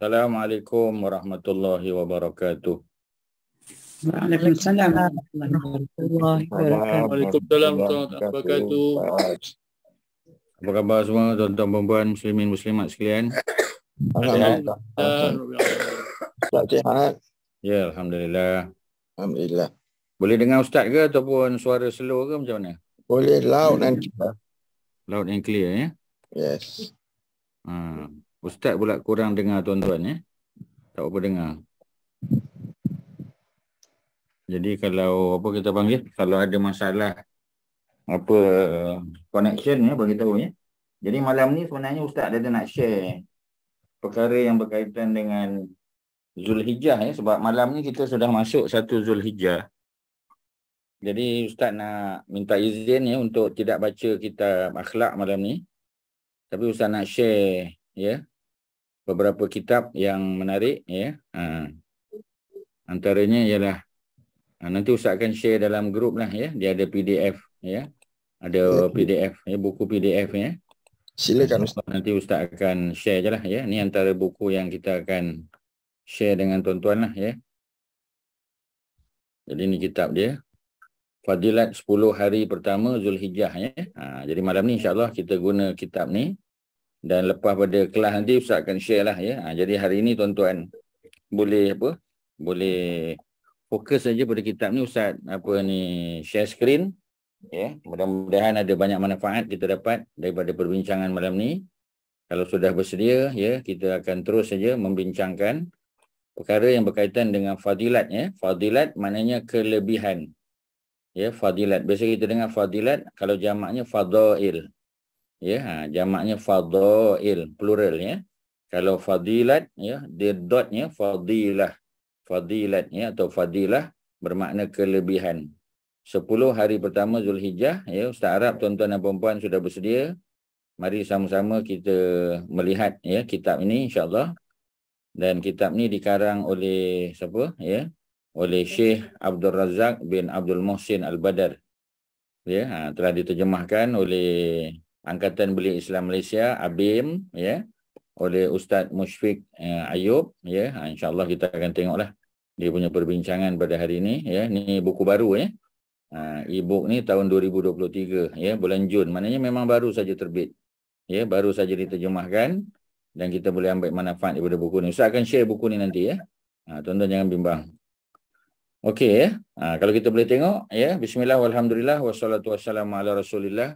Assalamualaikum warahmatullahi wabarakatuh. Waalaikumsalam warahmatullahi wabarakatuh. Waalaikumsalam warahmatullahi wabarakatuh. Apa khabar semua tuan-tuan perempuan muslimin muslimat sekalian? Alhamdulillah. Sihat. Ya, alhamdulillah. Alhamdulillah. Boleh dengar ustaz ke ataupun suara slow ke macam mana? Boleh loud and clear. Loud and clear ya. Yes. Ustaz pula kurang dengar tuan-tuan ya. Tak apa dengar. Jadi kalau apa kita panggil, kalau ada masalah apa connection ya, bagi tahu ya. Jadi malam ni sebenarnya ustaz ada nak share perkara yang berkaitan dengan Zulhijjah ya, sebab malam ni kita sudah masuk 1 Zulhijjah. Jadi ustaz nak minta izin ya untuk tidak baca kitab akhlak malam ni. Tapi ustaz nak share ya beberapa kitab yang menarik ya. Antaranya ialah nanti ustaz akan share dalam grup lah ya. Dia ada PDF ya. Ada PDF ya, buku PDF ya. Silakan ustaz. Nanti ustaz akan share je lah ya. Ni antara buku yang kita akan share dengan tuan-tuan lah ya. Jadi ni kitab dia. Fadilat 10 hari pertama Zulhijjah ya. Jadi malam ni insya-Allah kita guna kitab ni. Dan lepas pada kelas nanti ustaz akan share lah ya. Jadi hari ni tuan-tuan boleh apa? Boleh fokus saja pada kitab ni. Ustaz share screen ya. Mudah-mudahan ada banyak manfaat kita dapat daripada perbincangan malam ni. Kalau sudah bersedia ya, kita akan terus saja membincangkan perkara yang berkaitan dengan fadilat ya. Fadilat maknanya kelebihan. Ya, fadilat. Biasa kita dengar fadilat, kalau jamaknya fadail. Ya, jamaknya fadail, plural ya. Kalau fadilat ya, dia dotnya fadilah. Fadilat ya atau fadilah bermakna kelebihan. 10 hari pertama Zulhijjah ya, Ustaz harap tuan-tuan dan puan-puan sudah bersedia. Mari sama-sama kita melihat ya kitab ini insya-Allah. Dan kitab ni dikarang oleh siapa ya? Oleh Syekh Abdul Razak bin Abdul Muhsin Al-Badar. Ya, telah diterjemahkan oleh Angkatan Belia Islam Malaysia ABIM ya, oleh Ustaz Mushfiq Ayub ya. Insya-Allah kita akan tengoklah dia punya perbincangan pada hari ini ya. Ni buku baru ya. E-book ni tahun 2023 ya, bulan Jun. Maknanya memang baru saja terbit. Ya, baru saja diterjemahkan dan kita boleh ambil manfaat daripada buku ni. Ustaz akan share buku ni nanti ya. Tuan-tuan jangan bimbang. Okey ya. Kalau kita boleh tengok ya, bismillah walhamdulillah wassalatu wassalamu ala Rasulillah.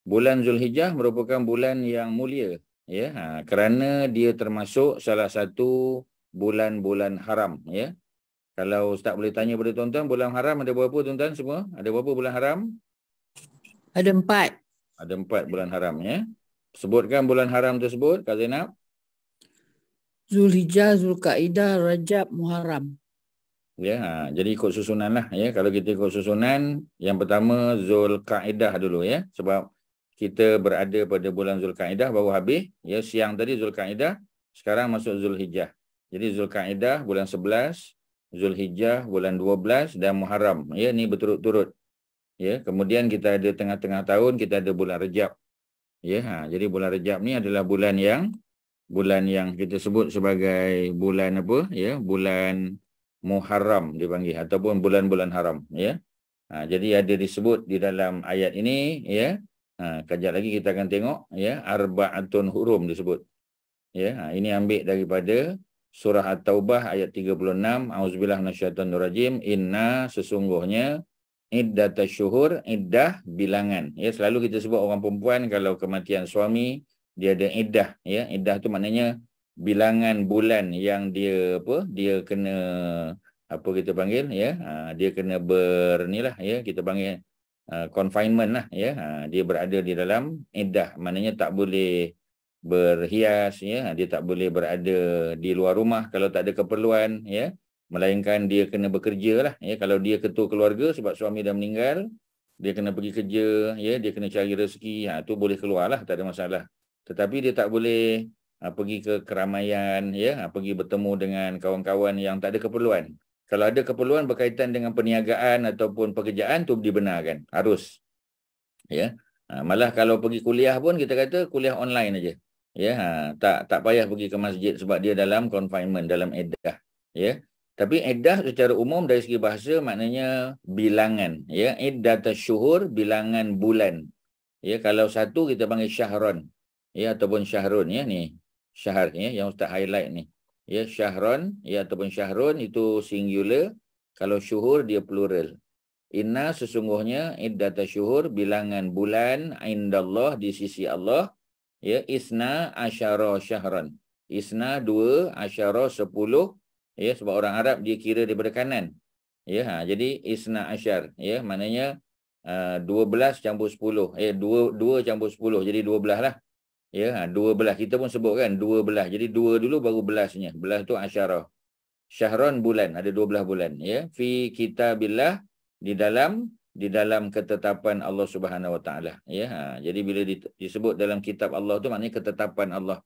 Bulan Zulhijjah merupakan bulan yang mulia ya. Kerana dia termasuk salah satu bulan-bulan haram ya. Kalau Ustaz boleh tanya pada tuan-tuan, bulan haram ada berapa tuan-tuan semua? Ada berapa bulan haram? Ada 4. Ada 4 bulan haram ya. Sebutkan bulan haram tersebut, Kak Zainab. Zulhijjah, Zulkaidah, Rajab, Muharram. Ya, jadi ikut susunan lah ya. Kalau kita ikut susunan, yang pertama Zulkaidah dulu ya. Sebab kita berada pada bulan Zulkaidah baru habis. Ya, siang tadi Zulkaidah, sekarang masuk Zulhijjah. Jadi Zulkaidah bulan 11, Zulhijjah bulan 12 dan Muharram. Ya, ni berturut-turut. Ya, kemudian kita ada tengah-tengah tahun, kita ada bulan Rejab. Ya, jadi bulan Rejab ni adalah bulan yang kita sebut sebagai bulan apa? Ya, bulan Muharram dipanggil ataupun bulan-bulan haram ya. Jadi ada disebut di dalam ayat ini ya. Kejap lagi kita akan tengok ya, arba'atun hurum disebut. Ya, ini ambil daripada surah At-Taubah ayat 36, auzubillahi minasyaitonir rajim, inna sesungguhnya iddatasyuhur, iddah bilangan. Ya, selalu kita sebut orang perempuan kalau kematian suami dia ada iddah ya. Iddah tu maknanya bilangan bulan yang dia dia kena kita panggil ya, dia kena bernilah ya, kita panggil confinement lah ya. Dia berada di dalam iddah, maknanya tak boleh berhias ya, dia tak boleh berada di luar rumah kalau tak ada keperluan ya, melainkan dia kena bekerja lah ya. Kalau dia ketua keluarga sebab suami dah meninggal, dia kena pergi kerja ya, dia kena cari rezeki, tu boleh keluar lah, tak ada masalah. Tetapi dia tak boleh pergi ke keramaian ya, pergi bertemu dengan kawan-kawan yang tak ada keperluan. Kalau ada keperluan berkaitan dengan perniagaan ataupun pekerjaan tu dibenarkan, harus ya. Malah kalau pergi kuliah pun kita kata kuliah online aja. Ya, tak payah pergi ke masjid sebab dia dalam confinement, dalam iddah. Ya. Tapi iddah secara umum dari segi bahasa maknanya bilangan. Ya, iddah tasyuhur, bilangan bulan. Ya, kalau satu kita panggil syahron. Ya, ataupun syahrun ya ni. Syahr ya yang Ustaz highlight ni. Ya, syahron ya ataupun syahrun itu singular. Kalau syuhur dia plural. Inna sesungguhnya iddata syuhur bilangan bulan indallah di sisi Allah ya isna asyara syahran. Isna 2 asyara 10 ya sebab orang Arab dia kira daripada kanan. Ya jadi isna asyar ya maknanya 12 campur 10 2 campur 10 jadi 12 lah. Ya 12 kita pun sebut kan 12. Jadi 2 dulu baru belasnya. Belas tu asyara. Syahron bulan ada 12 bulan ya fi kitabillah di dalam ketetapan Allah Subhanahu Wa Taala ya jadi bila disebut dalam kitab Allah tu maknanya ketetapan Allah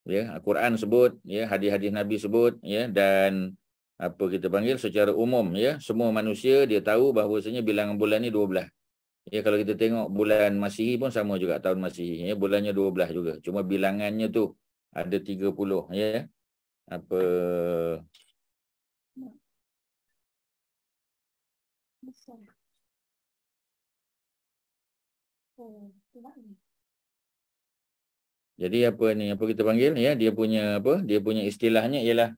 ya Al-Quran sebut ya hadis-hadis Nabi sebut ya dan apa kita panggil secara umum ya semua manusia dia tahu bahawasanya bilangan bulan ni 12 ya kalau kita tengok bulan Masihi pun sama juga tahun Masihi ya bulannya 12 juga cuma bilangannya tu ada 30 ya apa jadi apa ni apa kita panggil ya dia punya apa dia punya istilahnya ialah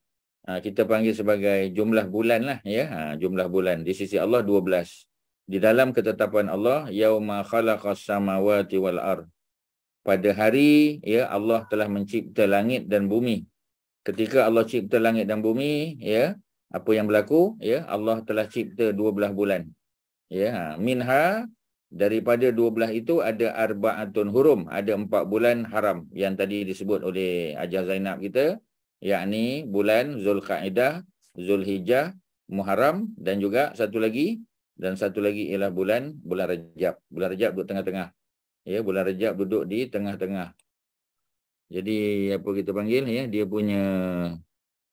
kita panggil sebagai jumlah bulan lah ya jumlah bulan di sisi Allah 12 di dalam ketetapan Allah yauma khalaqas samawati wal ard pada hari ya Allah telah mencipta langit dan bumi ketika Allah cipta langit dan bumi ya apa yang berlaku ya Allah telah cipta 12 bulan ya minha daripada 12 itu ada arba'atun hurum ada 4 bulan haram yang tadi disebut oleh Hajah Zainab kita yakni bulan Zulkaidah, Zulhijjah, Muharram dan juga satu lagi ialah bulan Rajab. Bulan Rajab duduk tengah-tengah. Ya, bulan Rajab duduk di tengah-tengah. Jadi apa kita panggil ya dia punya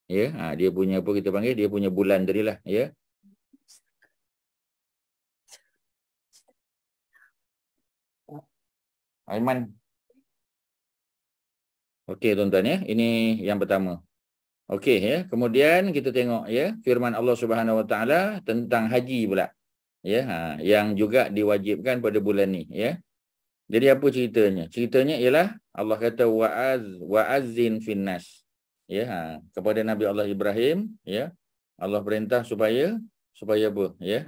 ya dia punya apa kita panggil dia punya bulan tadilah ya. Aiman. Okey tuan-tuan ya, ini yang pertama. Okey ya, kemudian kita tengok ya firman Allah Subhanahu Wa Taala tentang haji pula. Ya, yang juga diwajibkan pada bulan ni ya. Jadi apa ceritanya? Ceritanya ialah Allah kata wa'azzin finnas. Ya, kepada Nabi Allah Ibrahim ya. Allah perintah supaya apa? Ya,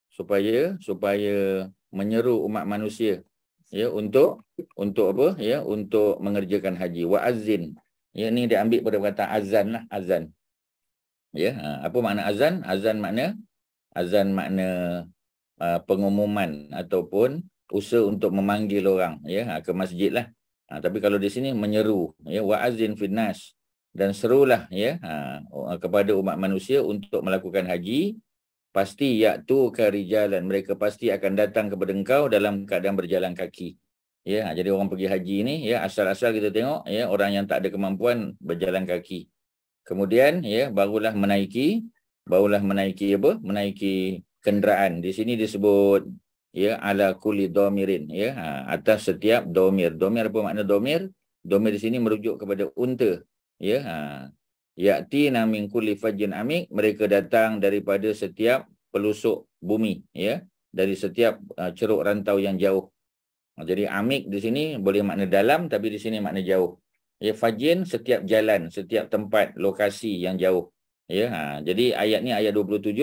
supaya menyeru umat manusia ya untuk apa ya untuk mengerjakan haji wa'azzin ya ni dia ambil pada perkataan azan lah azan ya apa makna azan makna pengumuman ataupun usaha untuk memanggil orang ya ke masjid lah tapi kalau di sini menyeru ya wa'azzin finnas dan serulah ya kepada umat manusia untuk melakukan haji pasti yaitu karijalan mereka pasti akan datang kepada engkau dalam keadaan berjalan kaki ya jadi orang pergi haji ni ya asal-asal kita tengok ya orang yang tak ada kemampuan berjalan kaki kemudian ya barulah menaiki kenderaan di sini disebut ya ala kulli domirin ya atas setiap domir apa makna domir di sini merujuk kepada unta ya ya'tina min kulli fajjin amik mereka datang daripada setiap pelusuk bumi ya dari setiap ceruk rantau yang jauh jadi amik di sini boleh makna dalam tapi di sini makna jauh ya fajjin setiap jalan setiap tempat lokasi yang jauh ya jadi ayat ni ayat 27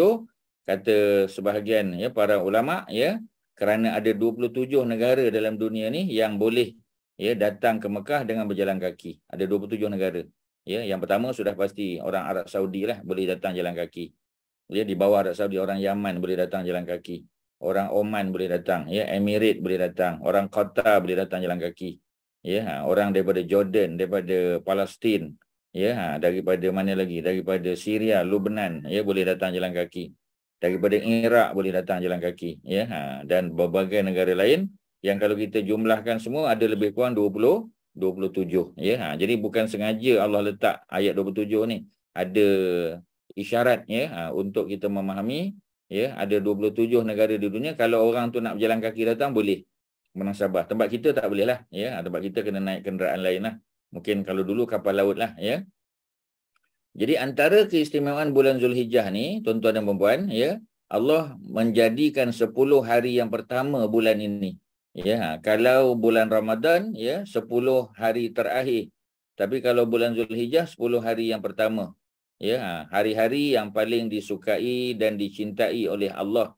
kata sebahagian ya para ulama ya kerana ada 27 negara dalam dunia ni yang boleh ya datang ke Mekah dengan berjalan kaki ada 27 negara. Ya, yang pertama sudah pasti orang Arab Saudi lah boleh datang jalan kaki. Ya, di bawah Arab Saudi orang Yaman boleh datang jalan kaki. Orang Oman boleh datang, ya, Emirat boleh datang, orang Qatar boleh datang jalan kaki. Ya, orang daripada Jordan, daripada Palestin, ya, daripada mana lagi? Daripada Syria, Lebanon, ya boleh datang jalan kaki. Daripada Iraq boleh datang jalan kaki, ya. Dan berbagai negara lain yang kalau kita jumlahkan semua ada lebih kurang 27 ya jadi bukan sengaja Allah letak ayat 27 ni ada isyarat ya untuk kita memahami ya ada 27 negara di dunia kalau orang tu nak berjalan kaki datang boleh Munasabah. Tempat kita tak boleh lah. Ya. Tempat kita kena naik kenderaan lain lah. Mungkin kalau dulu kapal laut lah. Ya. Jadi antara keistimewaan bulan Zulhijjah ni, tuan-tuan dan puan-puan, ya, Allah menjadikan 10 hari yang pertama bulan ini. Ya, kalau bulan Ramadan, ya, 10 hari terakhir. Tapi kalau bulan Zulhijjah, 10 hari yang pertama. Ya, hari-hari yang paling disukai dan dicintai oleh Allah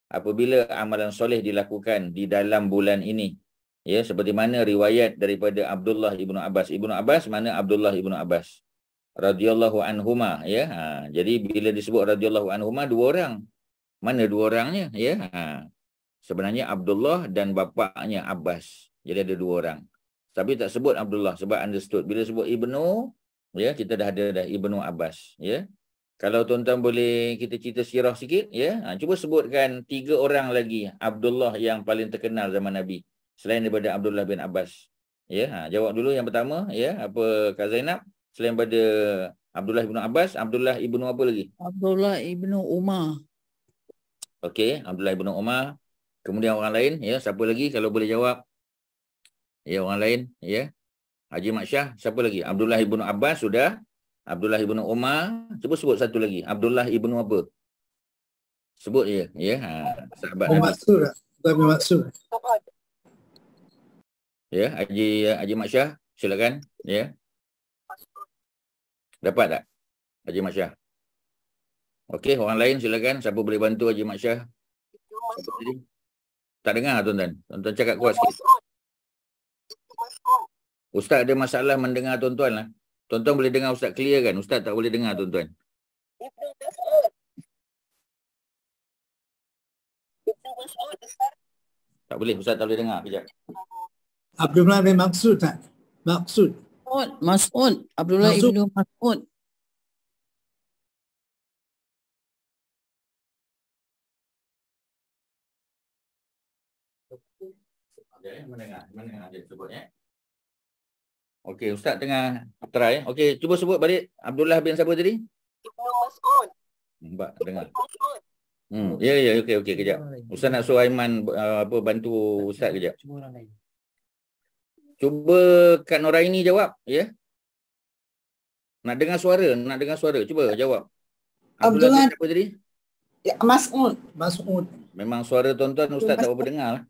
apabila amalan soleh dilakukan di dalam bulan ini. Ya, seperti mana riwayat daripada Abdullah ibnu Abbas. Ibnu Abbas mana Abdullah ibnu Abbas radhiyallahu anhuma, ya. Jadi bila disebut radhiyallahu anhuma, dua orang. Mana dua orangnya, ya? Sebenarnya Abdullah dan bapaknya Abbas. Jadi ada dua orang. Tapi tak sebut Abdullah sebab understood. Bila sebut Ibnu, ya, kita dah ada Ibnu Abbas, ya. Kalau tuan-tuan boleh kita cerita sirah sikit, ya. Cuba sebutkan 3 orang lagi Abdullah yang paling terkenal zaman Nabi selain daripada Abdullah bin Abbas. Ya, jawab dulu yang pertama, ya. Apa Kak Zainab? Selain pada Abdullah ibnu Abbas, Abdullah ibnu apa lagi? Abdullah ibnu Umar. Okey, Abdullah ibnu Umar. Kemudian orang lain, ya, siapa lagi kalau boleh jawab? Ya, orang lain, ya. Haji Mat Syah, siapa lagi? Abdullah ibnu Abbas sudah. Abdullah ibnu Umar, cuba sebut satu lagi. Abdullah ibnu apa? Sebut je, ya. Sahabat Nabi. Maksud. Tapi maksud. Ya, Haji Mat Syah, silakan, ya. Dapat tak? Haji Mat Syah. Okey, orang lain silakan. Siapa boleh bantu Haji Mat Syah? Tak dengar tuan-tuan. Tuan-tuan cakap kuat sikit. Ustaz ada masalah mendengar tuan-tuan lah. Tuan-tuan boleh dengar Ustaz clear kan? Ustaz tak boleh dengar tuan-tuan. Tak boleh, Ustaz tak boleh dengar. Kejap. Abdullah bin Maksud tak? Maksud. Mas'ud. Abdullah Mas'ud. ibnu Mas'ud. Mana dia sebut, ya? Okey, Ustaz tengah try. Okey, cuba sebut balik Abdullah bin siapa tadi? Ibnu Mas'ud. Nampak, dengar. Mas'ud. Ya, okey, kejap. Ustaz nak suruh Aiman bantu Ustaz kejap. Cuba Kak Noraini jawab, ya. Nak dengar suara, cuba jawab. Abdullah bin siapa tadi? Ya, Mas'ud. Mas'ud. Memang suara tuan-tuan Ustaz tak berapa dengar lah.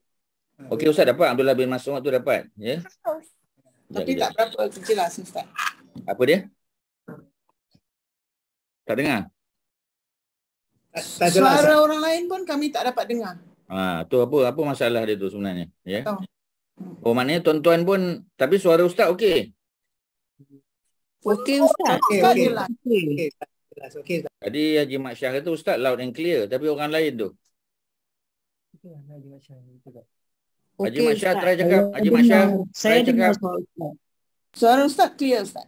Okey, Ustaz dapat Abdullah bin Mas'ud tu dapat, ya. Tapi tak berapa jelas, Ustaz. Apa dia? Tak dengar? Tak jelas. Suara orang lain pun kami tak dapat dengar. Tu apa masalah dia tu sebenarnya, ya. Tahu. Oh, maknanya tuan-tuan pun, tapi suara Ustaz okey. Okey Ustaz. Okey, Ustaz okey. jelas. Okey, tak jelas. Okey. Tadi Haji Mat Syah kata Ustaz loud and clear, tapi orang lain tu. Haji Mat Syah try cakap. Haji Mat Syah Saya try dengar cakap. suara Ustaz. Suara Ustaz clear, Ustaz.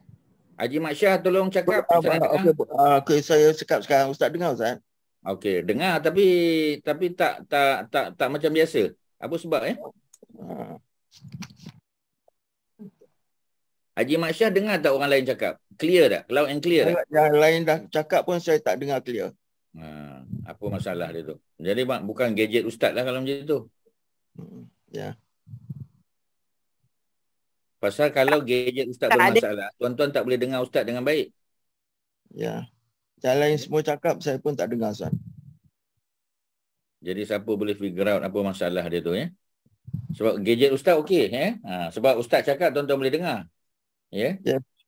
Haji Mat Syah tolong cakap. Ustaz nak dengar. Okey, saya cakap sekarang. Ustaz dengar, Ustaz? Okey, dengar tapi tak macam biasa. Apa sebab Haji Mat Syah dengar tak orang lain cakap? Clear tak? Loud and clear tak? Yang lain dah cakap pun saya tak dengar clear. Apa masalah dia tu? Jadi bukan gadget Ustaz lah kalau macam tu. Ya. Pasal kalau gadget Ustaz bermasalah, tuan-tuan tak boleh dengar Ustaz dengan baik. Ya. Yang lain semua cakap, saya pun tak dengar, Ustaz. Jadi siapa boleh figure out apa masalah dia tu, ya? Sebab gadget Ustaz okey, ya? Sebab Ustaz cakap tuan-tuan boleh dengar. Ya?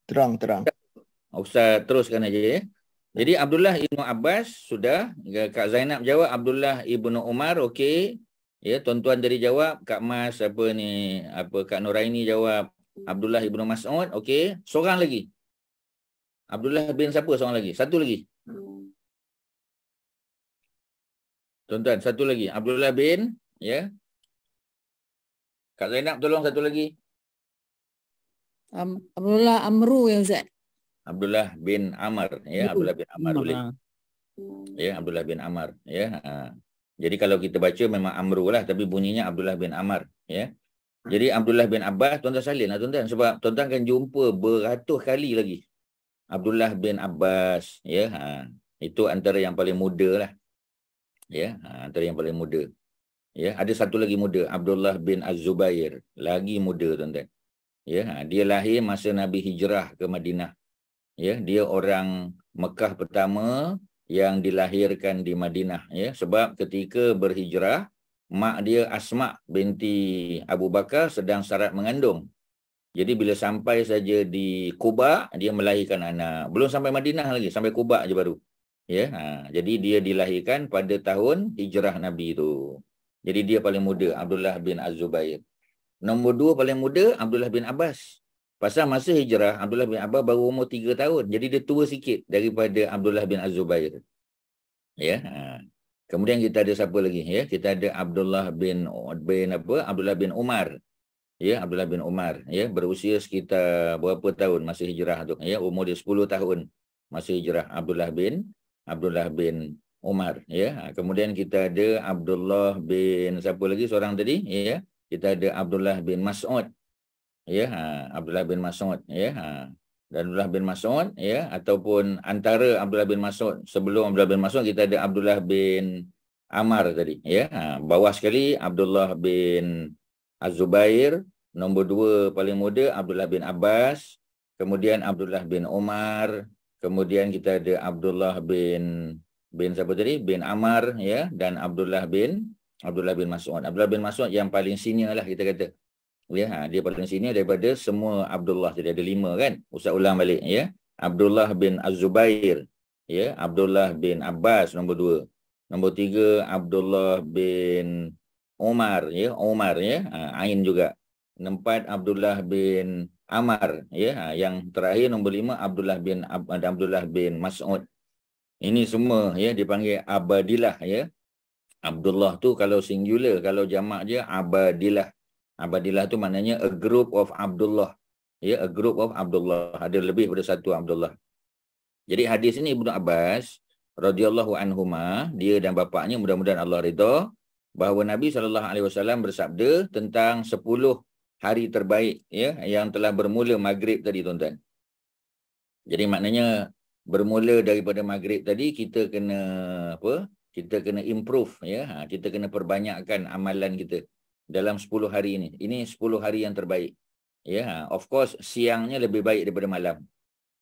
Terang. Ustaz teruskan aja, ya. Jadi Abdullah ibnu Abbas sudah, Kak Zainab jawab Abdullah ibnu Umar, okey. Ya, tuan-tuan tadi jawab, Kak Mas Kak Noraini jawab Abdullah ibnu Mas'ud, okey. Seorang lagi. Abdullah bin siapa seorang lagi? Satu lagi. Tuan-tuan, satu lagi. Abdullah bin, ya. Kak Zainab tolong satu lagi. Abdullah Amru ya Ustaz. Abdullah bin Amr, ya. Abdullah bin Amr boleh. Ya, Abdullah bin Amr, ya. Jadi kalau kita baca memang Amru lah, tapi bunyinya Abdullah bin Amr, ya. Jadi Abdullah bin Abbas, tuan-tuan salin lah tuan-tuan, sebab tuan-tuan akan jumpa beratus kali lagi. Abdullah bin Abbas, ya. Itu antara yang paling muda lah. Ya, antara yang paling muda. Ya, ada satu lagi muda, Abdullah bin Az-Zubair, lagi muda tuan-tuan. Ya, dia lahir masa Nabi hijrah ke Madinah. Ya, dia orang Mekah pertama yang dilahirkan di Madinah, ya, sebab ketika berhijrah mak dia Asma binti Abu Bakar sedang syarat mengandung. Jadi bila sampai saja di Quba, dia melahirkan anak. Belum sampai Madinah lagi, sampai Quba je baru. Ya, jadi dia dilahirkan pada tahun hijrah Nabi itu. Jadi dia paling muda, Abdullah bin Az-Zubair. Nombor 2 paling muda, Abdullah bin Abbas. Pasal masa hijrah, Abdullah bin Abbas baru umur 3 tahun. Jadi dia tua sikit daripada Abdullah bin Az-Zubair. Ya. Kemudian kita ada siapa lagi? Ya, kita ada Abdullah bin Abdullah bin Umar. Ya, Abdullah bin Umar, ya, berusia sekitar berapa tahun masa hijrah tu? Ya, umur dia 10 tahun masa hijrah, Abdullah bin Umar, ya. Kemudian kita ada Abdullah bin siapa lagi seorang tadi, ya. Kita ada Abdullah bin Mas'ud. Ya, Abdullah bin Mas'ud, ya. Dan Abdullah bin Mas'ud, ya, ataupun antara Abdullah bin Mas'ud, sebelum Abdullah bin Mas'ud kita ada Abdullah bin Amar tadi, ya. Bawah sekali Abdullah bin Az-Zubair, nombor 2 paling muda Abdullah bin Abbas, kemudian Abdullah bin Umar, kemudian kita ada Abdullah bin siapa tadi? Bin Amar, ya, dan Abdullah bin Mas'ud. Abdullah bin Mas'ud yang paling senior lah kita kata. Ya, dia paling senior daripada semua Abdullah. Jadi ada 5 kan? Ustaz ulang balik, ya. Abdullah bin Az-Zubair, ya, Abdullah bin Abbas nombor 2. Nombor 3 Abdullah bin Umar, ya, Ain juga. 4 Abdullah bin Amar, ya. Yang terakhir nombor 5 Abdullah bin Mas'ud. Ini semua, ya, dipanggil Abadillah, ya. Abdullah tu kalau singular, kalau jamak je Abadillah. Abadillah tu maknanya a group of Abdullah. Ya, a group of Abdullah. Ada lebih daripada satu Abdullah. Jadi hadis ini Ibnu Abbas radhiyallahu anhuma, dia dan bapaknya, mudah-mudahan Allah redha, bahawa Nabi SAW bersabda tentang 10 hari terbaik, ya, yang telah bermula maghrib tadi, tuan-tuan. Jadi maknanya bermula daripada maghrib tadi kita kena apa? Kita kena improve, ya. Kita kena perbanyakkan amalan kita dalam 10 hari ini. Ini 10 hari yang terbaik. Ya, of course siangnya lebih baik daripada malam.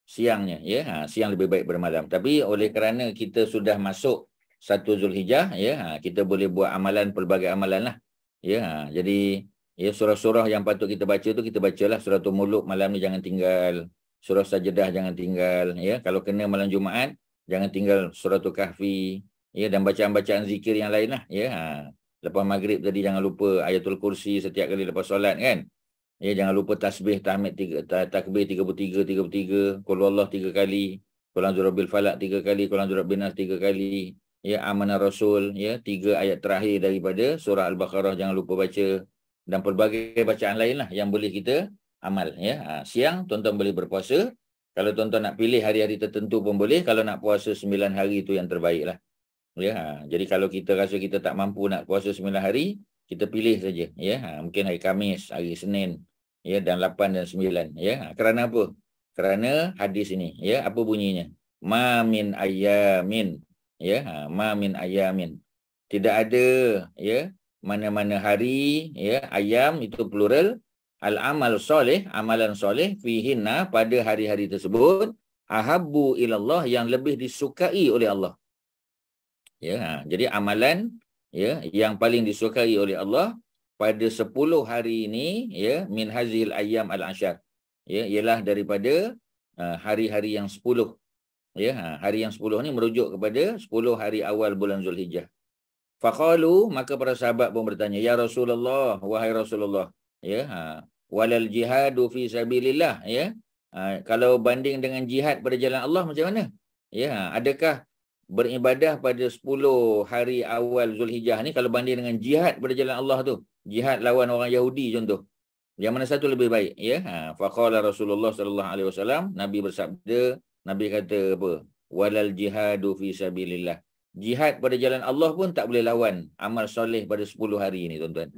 Siangnya, ya, siang lebih baik daripada malam. Tapi oleh kerana kita sudah masuk 1 Zulhijjah, ya, kita boleh buat amalan, pelbagai amalan lah. Ya, jadi ya, surah-surah yang patut kita baca tu kita bacalah. Suratul Muluk malam ni jangan tinggal. Surah Sajdah jangan tinggal, ya. Kalau kena malam Jumaat, jangan tinggal Suratul Kahfi, ya, dan bacaan-bacaan zikir yang lain lah, ya. Lepas maghrib tadi jangan lupa Ayatul Kursi setiap kali lepas solat, kan. Ya, jangan lupa tasbih, tahmid, takbir 33, Qul Huwallah 3 kali, Qul A'udzu Birabbil Falaq 3 kali, Qul A'udzu Birabbin Nas 3 kali, ya, Amanah Rasul, ya, 3 ayat terakhir daripada surah Al-Baqarah jangan lupa baca, dan pelbagai bacaan lain lah yang boleh kita amal, ya. Siang tuan-tuan boleh berpuasa. Kalau tuan-tuan nak pilih hari-hari tertentu pun boleh. Kalau nak puasa 9 hari itu yang terbaik lah. Ya, jadi kalau kita rasa kita tak mampu nak puasa 9 hari, kita pilih saja, ya. Mungkin hari Khamis, hari Senin, ya, dan 8 dan 9, ya. Kerana apa? Kerana hadis ini, ya, apa bunyinya? Ma min ayamin, ya, ma min ayamin. Tidak ada, ya, mana-mana hari, ya, ayam itu plural, al-amal soleh, amalan soleh, fihinna, pada hari-hari tersebut, ahabbu ilallah, yang lebih disukai oleh Allah. Ya, jadi amalan, ya, yang paling disukai oleh Allah pada 10 hari ini, ya, min hazil ayyam al-ashar, ya, ialah daripada hari-hari yang 10. Ya, hari yang 10 ni merujuk kepada 10 hari awal bulan Zulhijjah. Faqalu, maka para sahabat pun bertanya, ya Rasulullah, wahai Rasulullah, ya, walal jihadu fi sabilillah, ya, kalau banding dengan jihad pada jalan Allah macam mana? Ya, adakah beribadah pada 10 hari awal Zulhijjah ni kalau banding dengan jihad pada jalan Allah tu, jihad lawan orang Yahudi contoh, yang mana satu lebih baik, ya? Faqala Rasulullah sallallahu alaihi wasallam, Nabi bersabda, Nabi kata apa? Walal jihadu fi sabilillah. Jihad pada jalan Allah pun tak boleh lawan amal soleh pada 10 hari ini, tuan-tuan.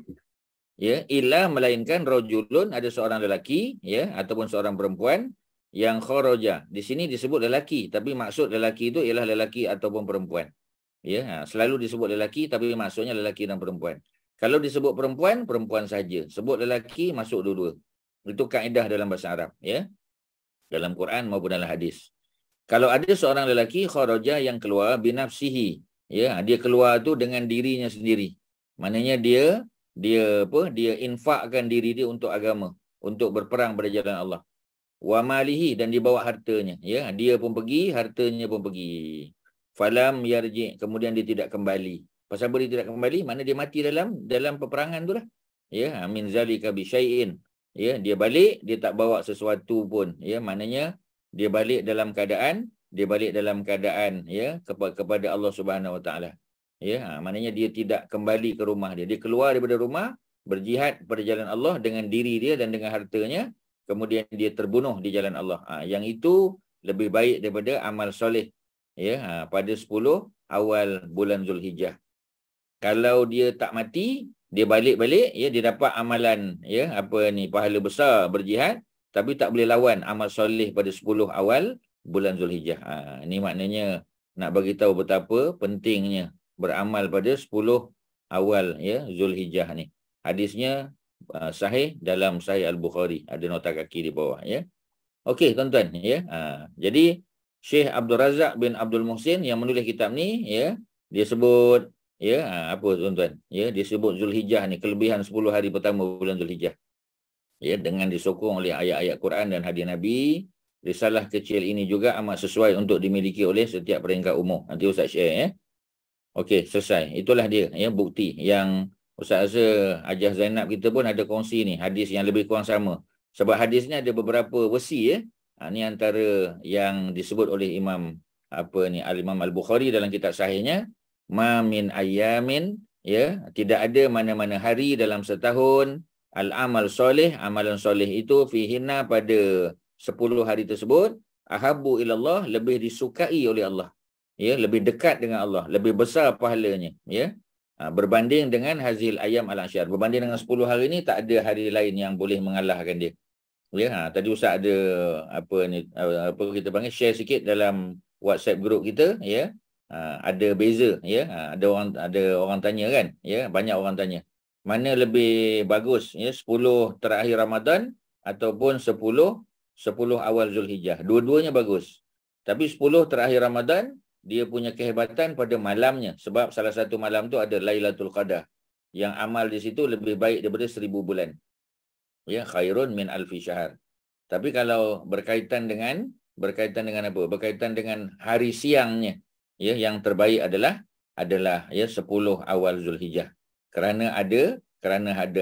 Ya, illa melainkan rajulun, ada seorang lelaki, ya, ataupun seorang perempuan yang kharaja. Di sini disebut lelaki, tapi maksud lelaki itu ialah lelaki ataupun perempuan. Ya, selalu disebut lelaki tapi maksudnya lelaki dan perempuan. Kalau disebut perempuan, perempuan saja. Sebut lelaki, masuk dua-dua. Itu kaedah dalam bahasa Arab, ya. Dalam Quran maupun dalam hadis. Kalau ada seorang lelaki kharaja yang keluar binafsihi, ya, dia keluar tu dengan dirinya sendiri. Maknanya dia infakkan diri dia untuk agama, untuk berperang pada jalan Allah. Wa malihi, dan dibawa hartanya, ya, dia pun pergi, hartanya pun pergi. Falam yarji, kemudian dia tidak kembali. Pasal dia tidak kembali, mana dia mati dalam peperangan tu lah. Ya, min zalika bi syai'in. Ya, dia balik, dia tak bawa sesuatu pun, ya, maknanya dia balik dalam keadaan ya kepada Allah Subhanahu Wa Taala. Ya, maknanya dia tidak kembali ke rumah dia. Dia keluar daripada rumah, berjihad pada jalan Allah dengan diri dia dan dengan hartanya, kemudian dia terbunuh di jalan Allah. Yang itu lebih baik daripada amal soleh, ya, pada 10 awal bulan Zulhijjah. Kalau dia tak mati, dia balik-balik, ya, dia dapat amalan, ya, pahala besar berjihad, tapi tak boleh lawan amal soleh pada 10 awal bulan Zulhijjah. Ini maknanya nak bagi tahu betapa pentingnya beramal pada 10 awal, ya, Zulhijjah ni. Hadisnya sahih dalam Sahih Al-Bukhari, ada nota kaki di bawah, ya. Okey tuan-tuan, ya. Jadi Syekh Abdul Razak bin Abdul Muhsin yang menulis kitab ni, ya, dia sebut, ya, apa tuan-tuan, ya, dia sebut Zulhijjah ni, kelebihan 10 hari pertama bulan Zulhijjah. Ya, dengan disokong oleh ayat-ayat Quran dan hadis Nabi. Risalah kecil ini juga amat sesuai untuk dimiliki oleh setiap peringkat umur. Nanti Ustaz share, ya. Okey, selesai. Itulah dia, ya, bukti yang Ustaz rasa Hajah Zainab kita pun ada kongsi ni, hadis yang lebih kurang sama. Sebab hadis ni ada beberapa versi, ya. Ni antara yang disebut oleh Imam Al-Imam Al-Bukhari dalam kitab sahihnya, ma min ayyamin, ya, tidak ada mana-mana hari dalam setahun al-amal soleh, amalan soleh itu fihinna pada 10 hari tersebut, ahabbu ilallah, lebih disukai oleh Allah. Ya, lebih dekat dengan Allah, lebih besar pahalanya, ya. Berbanding dengan hazil ayam al-asyar. Berbanding dengan 10 hari ini, tak ada hari lain yang boleh mengalahkan dia. Ya, tadi Ustaz ada kita panggil share sikit dalam WhatsApp group kita, ya. Ada beza, ya. Ada orang tanya kan, ya, banyak orang tanya. Mana lebih bagus, ya, 10 terakhir Ramadan ataupun 10 awal Zulhijjah. Dua-duanya bagus. Tapi 10 terakhir Ramadan, dia punya kehebatan pada malamnya. Sebab salah satu malam tu ada Lailatul Qadar. Yang amal di situ lebih baik daripada 1000 bulan. Ya, khairun min alfi syahr. Tapi kalau berkaitan dengan apa? Berkaitan dengan hari siangnya, ya, yang terbaik adalah ya 10 awal Zulhijjah. Kerana ada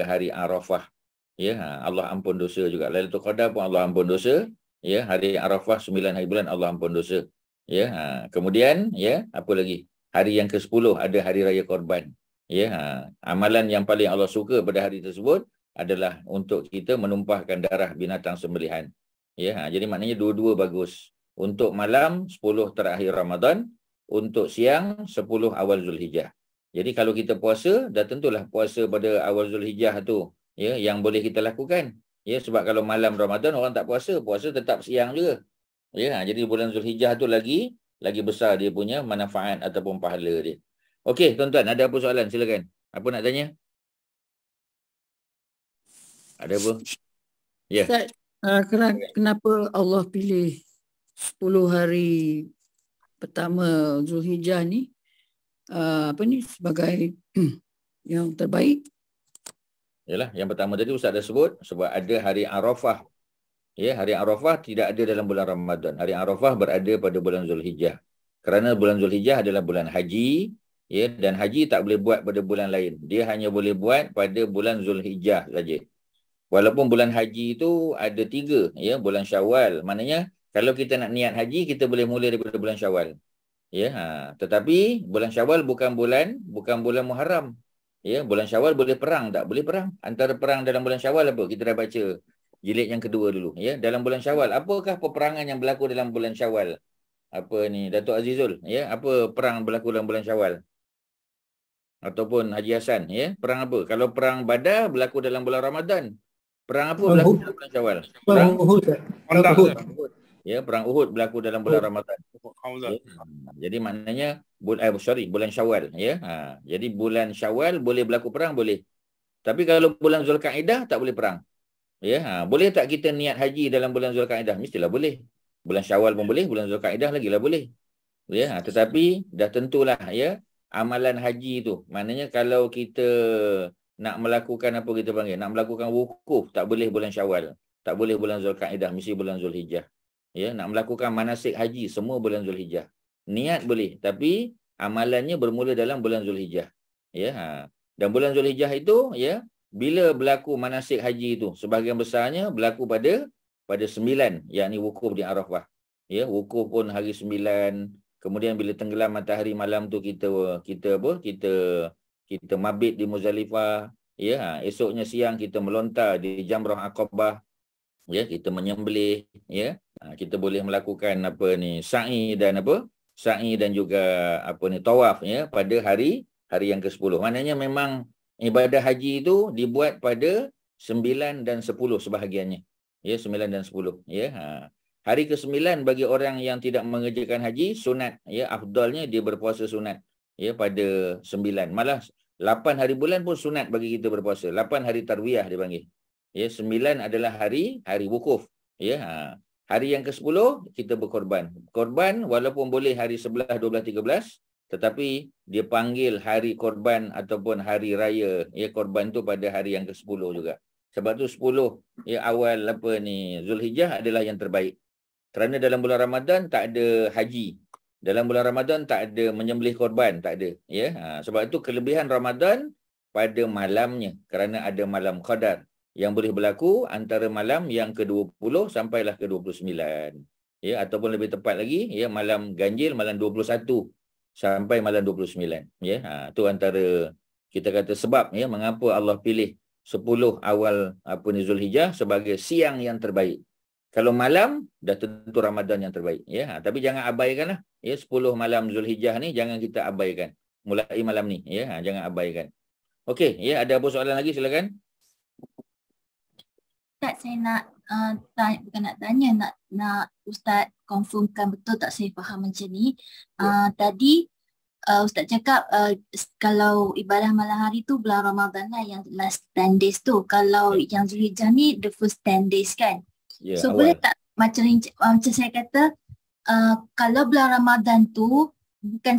hari Arafah. Ya, Allah ampun dosa juga. Lailatul Qadar pun Allah ampun dosa. Ya, hari Arafah 9 hari bulan Allah ampun dosa. Ya, kemudian, ya, apa lagi? Hari yang ke-10 ada hari raya Korban. Ya, amalan yang paling Allah suka pada hari tersebut adalah untuk kita menumpahkan darah binatang sembelihan. Ya, jadi maknanya dua-dua bagus. Untuk malam 10 terakhir Ramadan, untuk siang 10 awal Zulhijjah. Jadi kalau kita puasa, dah tentulah puasa pada awal Zulhijjah tu, ya, yang boleh kita lakukan. Ya, sebab kalau malam Ramadan orang tak puasa tetap siang juga. Ya, jadi bulan Zulhijjah tu lagi besar dia punya manfaat ataupun pahala dia. Okey, tuan-tuan, ada apa soalan? Silakan. Apa nak tanya? Ada apa? Ya. Ustaz, kenapa Allah pilih 10 hari pertama Zulhijjah ni sebagai yang terbaik? Yalah, yang pertama tadi Ustaz dah sebut, sebab ada hari Arafah. Ya, hari Arafah tidak ada dalam bulan Ramadan. Hari Arafah berada pada bulan Zulhijjah. Kerana bulan Zulhijjah adalah bulan haji, ya, dan haji tak boleh buat pada bulan lain. Dia hanya boleh buat pada bulan Zulhijjah saja. Walaupun bulan haji itu ada 3, ya, bulan Syawal. Maknanya kalau kita nak niat haji, kita boleh mula daripada bulan Syawal. Ya, tetapi bulan Syawal bukan bulan Muharram. Ya, bulan Syawal boleh perang tak? Boleh perang. Antara perang dalam bulan Syawal apa? Kita dah baca jilid yang kedua dulu, ya. Dalam bulan Syawal, apakah peperangan yang berlaku dalam bulan Syawal? Datuk Azizul, ya, apa perang berlaku dalam bulan Syawal? Ataupun Haji Hasan, ya, perang apa? Kalau perang Badar berlaku dalam bulan Ramadan. Perang apa berlaku dalam bulan Syawal? Perang Uhud. Ya, perang Uhud berlaku dalam bulan Ramadan. Ya. Jadi maknanya bulan Syawal, ya. Jadi bulan Syawal boleh berlaku perang, boleh. Tapi kalau bulan Zulkaidah tak boleh perang. Ya, boleh tak kita niat haji dalam bulan Zulkaidah? Mestilah boleh. Bulan Syawal pun boleh, bulan Zulkaidah lagilah boleh. Ya, tetapi dah tentulah, ya, amalan haji tu. Maknanya kalau kita nak melakukan apa kita panggil, nak melakukan wukuf, tak boleh bulan Syawal, tak boleh bulan Zulkaidah, mesti bulan Zulhijjah. Ya, nak melakukan manasik haji semua bulan Zulhijjah. Niat boleh, tapi amalannya bermula dalam bulan Zulhijjah. Ya, dan bulan Zulhijjah itu, ya, bila berlaku manasik haji itu, sebahagian besarnya berlaku pada 9, yakni wukuf di Arafah. Ya, wukuf pun hari 9. Kemudian bila tenggelam matahari malam tu kita mabit di Muzdalifah. Ya, esoknya siang kita melontar di Jamrah Aqabah. Ya, kita menyembelih, ya. Kita boleh melakukan sa'i dan juga tawaf, ya, pada hari yang ke-10. Maknanya memang ibadah haji itu dibuat pada 9 dan 10 sebahagiannya. Ya, 9 dan 10, ya. Hari ke-9 bagi orang yang tidak mengerjakan haji sunat, ya, afdalnya dia berpuasa sunat, ya, pada 9. Malah 8 hari bulan pun sunat bagi kita berpuasa. 8 hari tarwiyah dipanggil. Ya, 9 adalah hari wukuf. Ya, hari yang ke-10 kita berkorban. Korban walaupun boleh hari 11, 12, 13, tetapi dia panggil hari korban ataupun hari raya, ya, korban tu pada hari yang ke-10 juga. Sebab tu 10, ya, awal Zulhijjah adalah yang terbaik. Kerana dalam bulan Ramadan tak ada haji. Dalam bulan Ramadan tak ada menyembelih korban, tak ada. Ya, sebab itu kelebihan Ramadan pada malamnya, kerana ada malam Qadar yang boleh berlaku antara malam yang ke-20 sampailah ke-29. Ya, ataupun lebih tepat lagi, ya, malam ganjil, malam 21 sampai malam 29. Ya, tu antara kita kata sebab, ya, mengapa Allah pilih 10 awal Zulhijjah sebagai siang yang terbaik. Kalau malam dah tentu Ramadan yang terbaik. Ya, tapi jangan abaikanlah. Ya, 10 malam Zulhijjah ni jangan kita abaikan. Mulai malam ni, ya, jangan abaikan. Okey, ya, ada apa soalan lagi, silakan. Ustaz, saya nak nak Ustaz confirmkan betul tak saya faham macam ni. Tadi Ustaz cakap kalau ibadah malam hari tu bulan Ramadan lah yang last 10 days tu. Kalau yang Zulhijjah ni the first 10 days kan. So awal. Boleh tak macam saya kata kalau bulan Ramadan tu bukan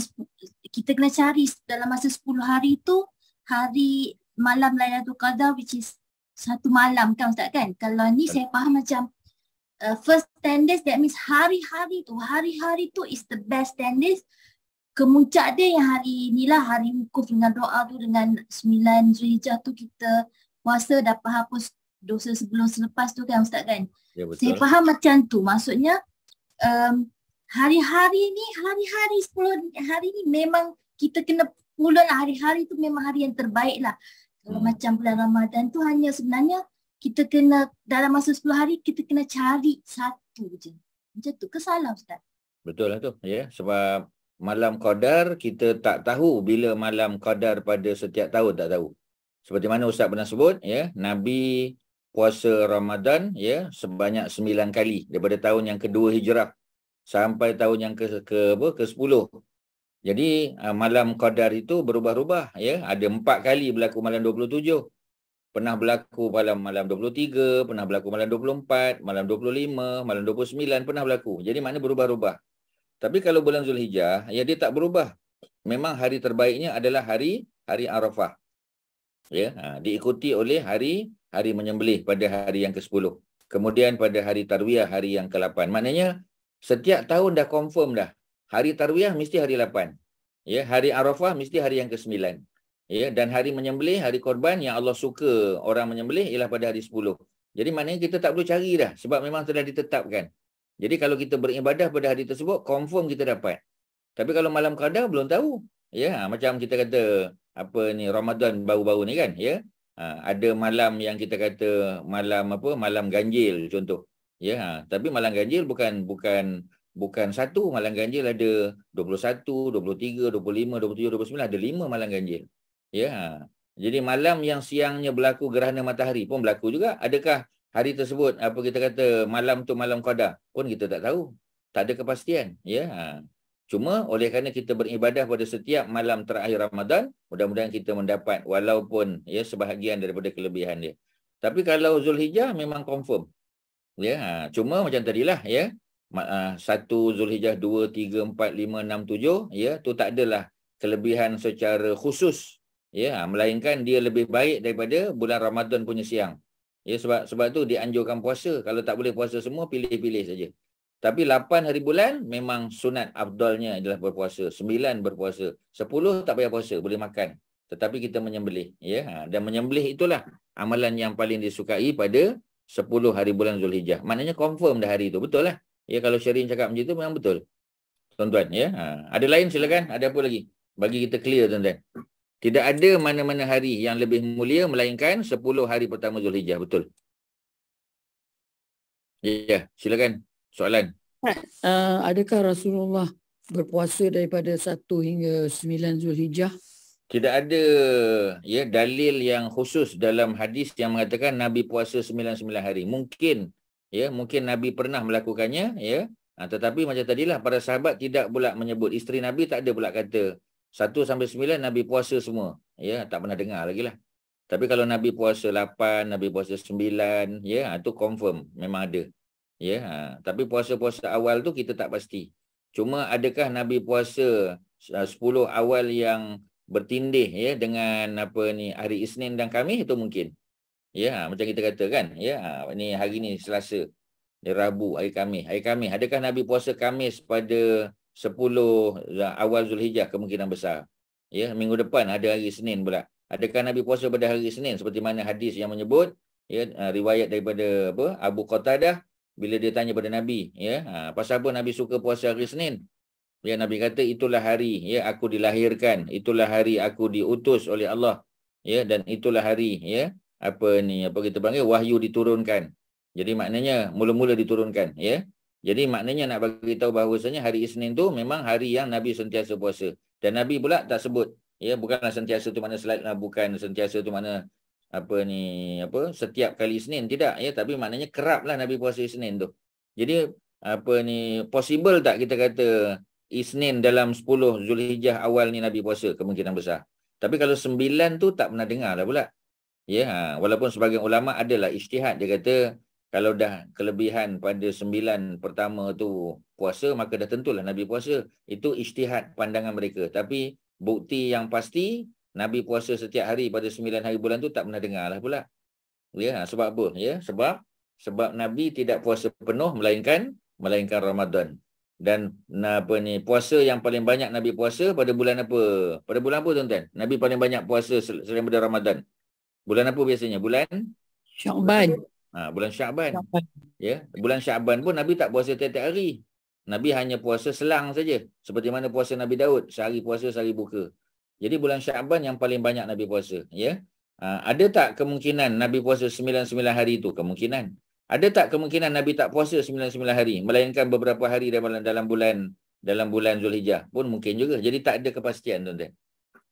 kita kena cari dalam masa 10 hari tu hari malam Lailatul Qadar which is satu malam kan Ustaz kan. Kalau ni saya faham macam first 10 days that means hari-hari tu is the best 10 days. Kemuncak dia yang hari inilah hari wukuf dengan doa tu dengan 9 Zulhijjah tu kita puasa dapat hapus dosa sebelum selepas tu kan Ustaz kan. Ya, betul. Saya faham macam tu. Maksudnya hari-hari 10 hari ni memang kita kena pula lah, hari-hari tu memang hari yang terbaik lah. Kalau macam bulan Ramadan tu hanya sebenarnya kita kena dalam masa 10 hari kita kena cari satu je. Macam tu ke salah Ustaz? Betul lah tu, ya. Sebab malam Qadar kita tak tahu bila malam Qadar pada setiap tahun, tak tahu. Seperti mana Ustaz pernah sebut, ya, Nabi puasa Ramadan, ya, sebanyak 9 kali daripada tahun yang kedua Hijrah sampai tahun yang ke-10. Jadi malam Qadar itu berubah-ubah, ya. Ada 4 kali berlaku malam 27. Pernah berlaku malam 23, pernah berlaku malam 24, malam 25, malam 29 pernah berlaku. Jadi maknanya berubah-ubah. Tapi kalau bulan Zulhijjah, ya, dia tak berubah. Memang hari terbaiknya adalah hari Arafah. Ya, diikuti oleh hari menyembelih pada hari yang ke-10. Kemudian pada hari Tarwiyah hari yang ke-8. Maknanya setiap tahun dah confirm dah. Hari Tarwiyah mesti hari 8. Ya, hari Arafah mesti hari yang ke-9. Ya, dan hari menyembelih, hari korban yang Allah suka orang menyembelih ialah pada hari 10. Jadi maknanya kita tak perlu cari dah sebab memang telah ditetapkan. Jadi kalau kita beribadah pada hari tersebut, confirm kita dapat. Tapi kalau malam Qadar belum tahu. Ya, macam kita kata Ramadan baru-baru ni kan, ya. Ada malam yang kita kata malam ganjil contoh. Ya, tapi malam ganjil bukan satu, malam ganjil ada 21, 23, 25, 27, 29, ada 5 malam ganjil. Ya. Jadi malam yang siangnya berlaku gerhana matahari pun berlaku juga. Adakah hari tersebut kita kata malam tu malam Qadar pun kita tak tahu. Tak ada kepastian. Ya. Cuma oleh kerana kita beribadah pada setiap malam terakhir Ramadan, mudah-mudahan kita mendapat walaupun ya sebahagian daripada kelebihan dia. Tapi kalau Zulhijjah memang confirm. Ya, cuma macam tadilah ya. 1 Zulhijjah, 2, 3, 4, 5, 6, 7 ya, tu tak adalah kelebihan secara khusus. Ya, melainkan dia lebih baik daripada bulan Ramadan punya siang. Ya, sebab tu dianjurkan puasa. Kalau tak boleh puasa semua, pilih-pilih saja. Tapi 8 hari bulan memang sunat afdalnya adalah berpuasa. 9 berpuasa. 10 tak payah puasa, boleh makan. Tetapi kita menyembelih. Ya, dan menyembelih itulah amalan yang paling disukai pada 10 hari bulan Zulhijjah. Maknanya confirm dah hari itu. Betul lah. Ya, kalau Syarin cakap macam itu memang betul. Tuan-tuan. Ya. Ada lain silakan. Ada apa lagi? Bagi kita clear tuan-tuan. Tidak ada mana-mana hari yang lebih mulia melainkan 10 hari pertama Zulhijjah. Betul. Ya, silakan. Soalan. Adakah Rasulullah berpuasa daripada 1 hingga 9 Zulhijjah? Tidak ada ya dalil yang khusus dalam hadis yang mengatakan Nabi puasa 99 hari. Mungkin Nabi pernah melakukannya ya. Tetapi macam tadilah para sahabat tidak pula menyebut. Isteri Nabi tak ada pula kata 1 sampai 9 Nabi puasa semua. Ya, tak pernah dengar lagi lah. Tapi kalau Nabi puasa 8, Nabi puasa 9, ya, itu confirm memang ada. Ya, tapi puasa-puasa awal tu kita tak pasti. Cuma adakah Nabi puasa 10 awal yang bertindih ya dengan hari Isnin dan Khamis, itu mungkin. Ya, macam kita kata kan, ya, ini hari ni Selasa, Rabu, hari Khamis. Adakah Nabi puasa Khamis pada 10 awal Zulhijjah? Kemungkinan besar. Ya, minggu depan ada hari Isnin pula. Adakah Nabi puasa pada hari Isnin seperti mana hadis yang menyebut ya, riwayat daripada Abu Qatadah bila dia tanya pada Nabi ya, pasal apa Nabi suka puasa hari Isnin? Ya, Nabi kata itulah hari ya aku dilahirkan, itulah hari aku diutus oleh Allah ya, dan itulah hari ya apa kita panggil wahyu diturunkan. Jadi maknanya mula-mula diturunkan ya. Jadi maknanya nak bagi tahu bahawasanya hari Isnin tu memang hari yang Nabi sentiasa puasa. Dan Nabi pula tak sebut ya, bukanlah sentiasa tu mana bukan sentiasa tu mana setiap kali Isnin, tidak ya, tapi maknanya keraplah Nabi puasa Isnin tu. Jadi possible tak kita kata Isnin dalam 10 Zulhijjah awal ni Nabi puasa? Kemungkinan besar. Tapi kalau 9 tu tak pernah dengar lah pula. Ya, walaupun sebagian ulama adalah ijtihad, dia kata kalau dah kelebihan pada 9 pertama tu puasa, maka dah tentulah Nabi puasa. Itu ijtihad pandangan mereka. Tapi bukti yang pasti Nabi puasa setiap hari pada 9 hari bulan tu tak pernah dengar lah pula. Ya, sebab apa? Ya, sebab Nabi tidak puasa penuh melainkan Ramadan. Dan puasa yang paling banyak Nabi puasa pada bulan apa? Pada bulan apa tuan-tuan? Nabi paling banyak puasa selain pada Ramadan. Bulan apa biasanya? Bulan Sya'ban. Bulan Sya'ban. Ya, bulan Sya'ban pun Nabi tak puasa tiap-tiap hari. Nabi hanya puasa selang saja. Seperti mana puasa Nabi Daud, sehari puasa, sehari buka. Jadi bulan Sya'ban yang paling banyak Nabi puasa, ya. Ada tak kemungkinan Nabi puasa 99 hari itu? Kemungkinan. Ada tak kemungkinan Nabi tak puasa 99 hari, melainkan beberapa hari dalam bulan Zulhijjah? Pun mungkin juga. Jadi tak ada kepastian, tuan-tuan.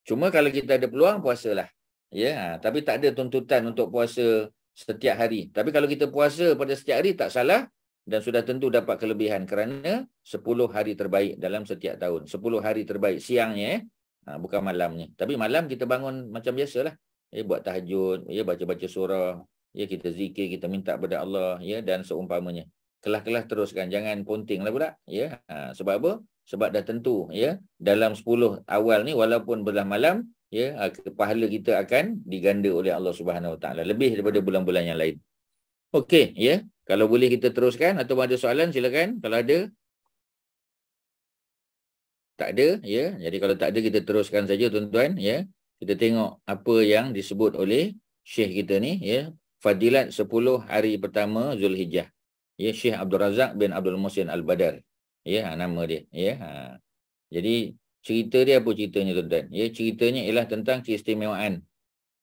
Cuma kalau kita ada peluang, puasalah. Ya, tapi tak ada tuntutan untuk puasa setiap hari. Tapi kalau kita puasa pada setiap hari tak salah dan sudah tentu dapat kelebihan kerana 10 hari terbaik dalam setiap tahun. 10 hari terbaik siangnya, bukan malamnya. Tapi malam kita bangun macam biasalah. Ya, buat tahajud, ya, baca-baca surah, ya, kita zikir, kita minta kepada Allah, ya, dan seumpamanya. Kelah-kelah teruskan, jangan pontinglah pula, ya. Sebab apa? Sebab dah tentu, ya, dalam 10 awal ni walaupun belah malam, ya, pahala kita akan diganda oleh Allah Subhanahu Wa Taala lebih daripada bulan-bulan yang lain. Okey, ya. Kalau boleh kita teruskan atau ada soalan silakan. Kalau ada. Tak ada, ya. Jadi kalau tak ada kita teruskan saja tuan-tuan, ya. Kita tengok apa yang disebut oleh Syekh kita ni, ya. Fadilat 10 hari pertama Zulhijjah. Ya, Syekh Abdul Razak bin Abdul Muhsin Al-Badar. Ya, nama dia, ya. Jadi cerita dia apa ceritanya tuan-tuan? Ya, ceritanya ialah tentang keistimewaan.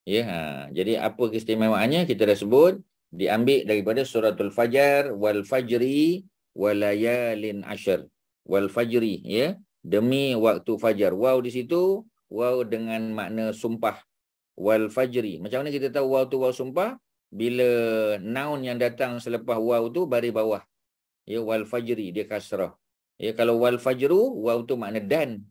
Ya, jadi apa keistimewaannya kita dah sebut, diambil daripada suratul Fajar, wal fajri walayalin ashar. Wal fajri, ya, demi waktu fajar. Waw di situ, waw dengan makna sumpah. Wal fajri. Macam mana kita tahu waw tu waw sumpah? Bila noun yang datang selepas waw tu baris bawah. Ya, wal fajri dia kasrah. Ya, kalau wal fajru, waw tu makna dan.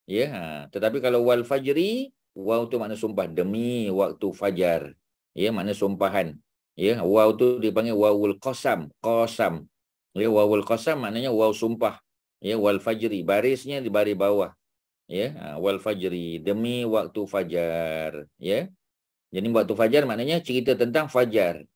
Ya, tetapi kalau wal fajri, waw tu makna sumpah, demi waktu fajar. Ya, makna sumpahan. Ya, waw tu dipanggil wawul qasam, qasam. Ya, wawul qasam maknanya waw sumpah. Ya, wal fajri, barisnya di baris bawah. Ya, wal fajri, demi waktu fajar. Ya. Jadi waktu fajar maknanya cerita tentang fajar.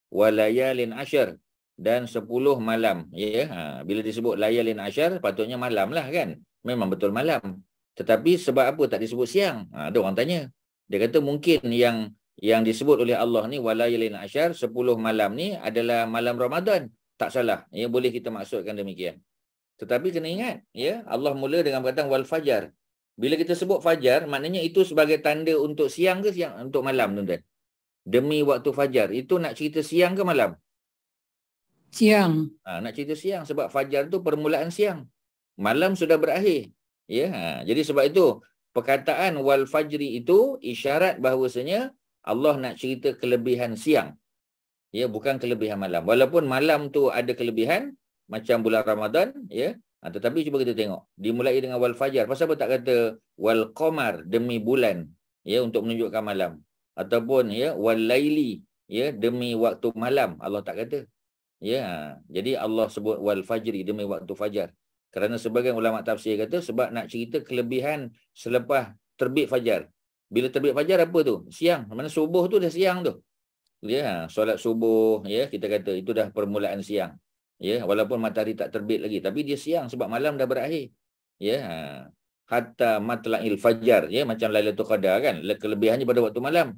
Walayalin asyar, dan 10 malam. Ya, bila disebut layalin asyar, patutnya malam lah kan. Memang betul malam. Tetapi sebab apa tak disebut siang? Ada orang tanya. Dia kata mungkin yang disebut oleh Allah ni walayalin asyar, 10 malam ni adalah malam Ramadan. Tak salah. Ya, boleh kita maksudkan demikian. Tetapi kena ingat, ya, Allah mula dengan perkataan wal fajar. Bila kita sebut fajar, maknanya itu sebagai tanda untuk siang ke siang untuk malam, tuan-tuan? Demi waktu fajar. Itu nak cerita siang ke malam? Siang. Nak cerita siang sebab fajar tu permulaan siang. Malam sudah berakhir. Ya, jadi sebab itu perkataan wal fajri itu isyarat bahawasanya Allah nak cerita kelebihan siang. Ya, bukan kelebihan malam. Walaupun malam tu ada kelebihan macam bulan Ramadan, ya. Tetapi cuba kita tengok. Dimulai dengan wal fajar. Pasal apa tak kata wal qamar, demi bulan, ya, untuk menunjukkan malam. Ataupun ya wal laili, ya, demi waktu malam. Allah tak kata. Ya, jadi Allah sebut wal fajri, demi waktu fajar. Kerana sebagian ulama tafsir kata sebab nak cerita kelebihan selepas terbit fajar. Bila terbit fajar apa tu? Siang. Mana subuh tu dah siang tu. Ya, solat subuh, ya, kita kata itu dah permulaan siang. Ya, walaupun matahari tak terbit lagi, tapi dia siang sebab malam dah berakhir. Ya, hatta matla'il fajar, ya, macam Lailatul Qadar kan, kelebihannya pada waktu malam.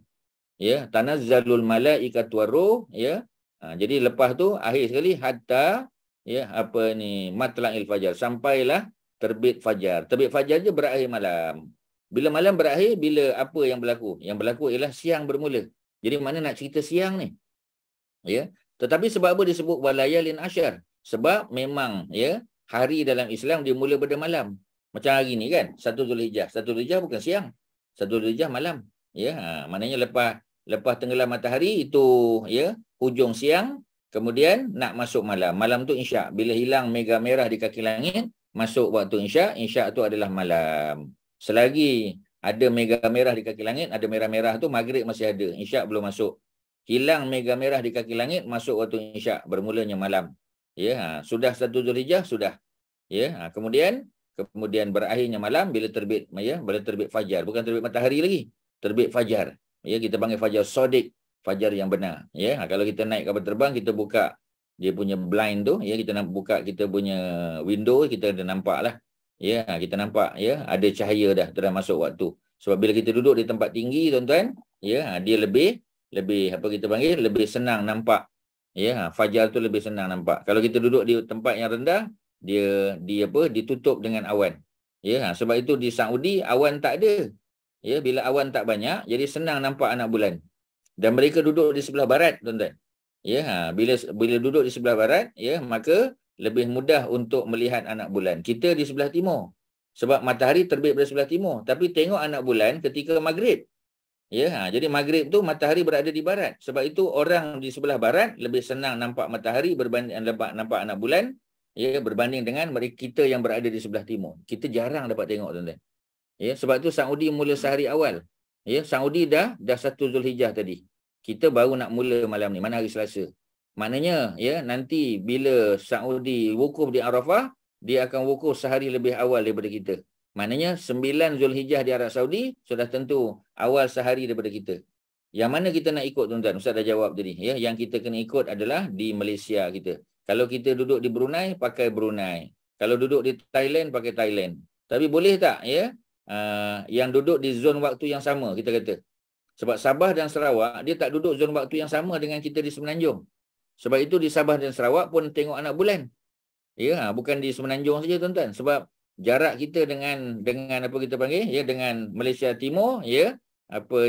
Ya, tanazzalul malaikatu waruh, ya. Jadi lepas tu akhir sekali hatta, ya, apa ni, matla'il fajar, sampailah terbit fajar. Terbit fajar je berakhir malam. Bila malam berakhir, bila apa yang berlaku? Yang berlaku ialah siang bermula. Jadi mana nak cerita siang ni? Ya. Tetapi sebab apa disebut walayalin asyar? Sebab memang, ya, hari dalam Islam dia mula pada malam. Macam hari ni kan, 1 Zulhijjah. 1 Zulhijjah bukan siang. 1 Zulhijjah malam. Ya, maknanya lepas tenggelam matahari itu, ya, hujung siang, kemudian nak masuk malam. Malam tu insya'. Bila hilang mega merah di kaki langit, masuk waktu insya'. Insya' tu adalah malam. Selagi ada mega merah di kaki langit, ada merah-merah tu, maghrib masih ada. Insya' belum masuk. Hilang mega merah di kaki langit, masuk waktu insya', bermulanya malam. Ya, sudah 1 Zulhijjah, sudah. Ya, kemudian berakhirnya malam bila terbit, ya, bila terbit fajar, bukan terbit matahari lagi, terbit fajar. Ya, kita panggil fajar shadiq, fajar yang benar. Ya, kalau kita naik kapal terbang, kita buka dia punya blind tu, ya, kita nak buka kita punya window, kita dah nampak lah. Ya, kita nampak, ya, ada cahaya dah, dah masuk waktu. Sebab bila kita duduk di tempat tinggi, tuan-tuan, ya, dia lebih apa kita panggil, lebih senang nampak. Ya, fajar tu lebih senang nampak. Kalau kita duduk di tempat yang rendah, dia ditutup dengan awan. Ya, sebab itu di Saudi awan tak ada. Ya, bila awan tak banyak, jadi senang nampak anak bulan. Dan mereka duduk di sebelah barat, tuan-tuan. Ya, bila duduk di sebelah barat, ya, maka lebih mudah untuk melihat anak bulan. Kita di sebelah timur. Sebab matahari terbit dari sebelah timur, tapi tengok anak bulan ketika maghrib. Ya, jadi maghrib tu matahari berada di barat. Sebab itu orang di sebelah barat lebih senang nampak matahari berbanding nampak anak bulan, ya, berbanding dengan mereka kita yang berada di sebelah timur. Kita jarang dapat tengok, tuan-tuan. Ya, sebab itu Saudi mula sehari awal. Ya, Saudi dah 1 Zulhijjah tadi. Kita baru nak mula malam ni, mana hari Selasa. Maknanya, ya, nanti bila Saudi wukuf di Arafah, dia akan wukuf sehari lebih awal daripada kita. Maknanya 9 Zulhijjah di Arab Saudi sudah tentu awal sehari daripada kita. Yang mana kita nak ikut, tuan-tuan? Ustaz dah jawab tadi. Ya, yang kita kena ikut adalah di Malaysia kita. Kalau kita duduk di Brunei, pakai Brunei. Kalau duduk di Thailand, pakai Thailand. Tapi boleh tak, ya, yang duduk di zon waktu yang sama, kita kata. Sebab Sabah dan Sarawak, dia tak duduk zon waktu yang sama dengan kita di Semenanjung. Sebab itu di Sabah dan Sarawak pun tengok anak bulan. Ya, bukan di Semenanjung saja, tuan-tuan. Sebab jarak kita dengan apa kita panggil, ya, dengan Malaysia Timur, ya, apa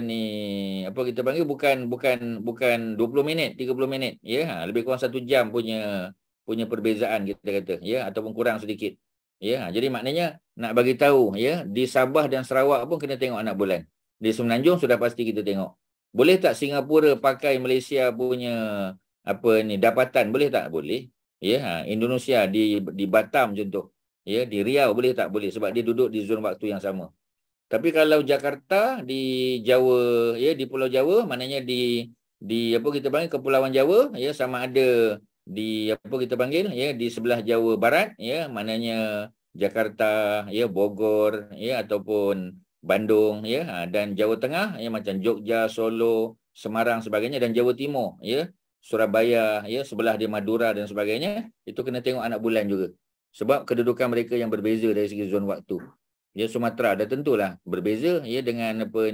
kita panggil, bukan 20 minit, 30 minit, ya, lebih kurang 1 jam punya perbezaan, kita kata, ya, ataupun kurang sedikit. Ya, jadi maknanya nak bagi tahu, ya, di Sabah dan Sarawak pun kena tengok anak bulan. Di Semenanjung sudah pasti kita tengok. Boleh tak Singapura pakai Malaysia punya dapatan? Boleh tak? Boleh. Ya, Indonesia di Batam contoh. Ya, di Riau boleh tak? Boleh, sebab dia duduk di zon waktu yang sama. Tapi kalau Jakarta di Jawa, ya, di Pulau Jawa, maknanya di apa kita panggil Kepulauan Jawa, ya, sama ada di apa kita panggil, ya, di sebelah Jawa Barat, ya, maknanya Jakarta, ya, Bogor, ya, ataupun Bandung, ya, dan Jawa Tengah, ya, macam Jogja, Solo, Semarang sebagainya, dan Jawa Timur, ya, Surabaya, ya, sebelah dia Madura dan sebagainya, itu kena tengok anak bulan juga. Sebab kedudukan mereka yang berbeza dari segi zon waktu. Ya, Sumatera dah tentulah berbeza, ya, dengan apa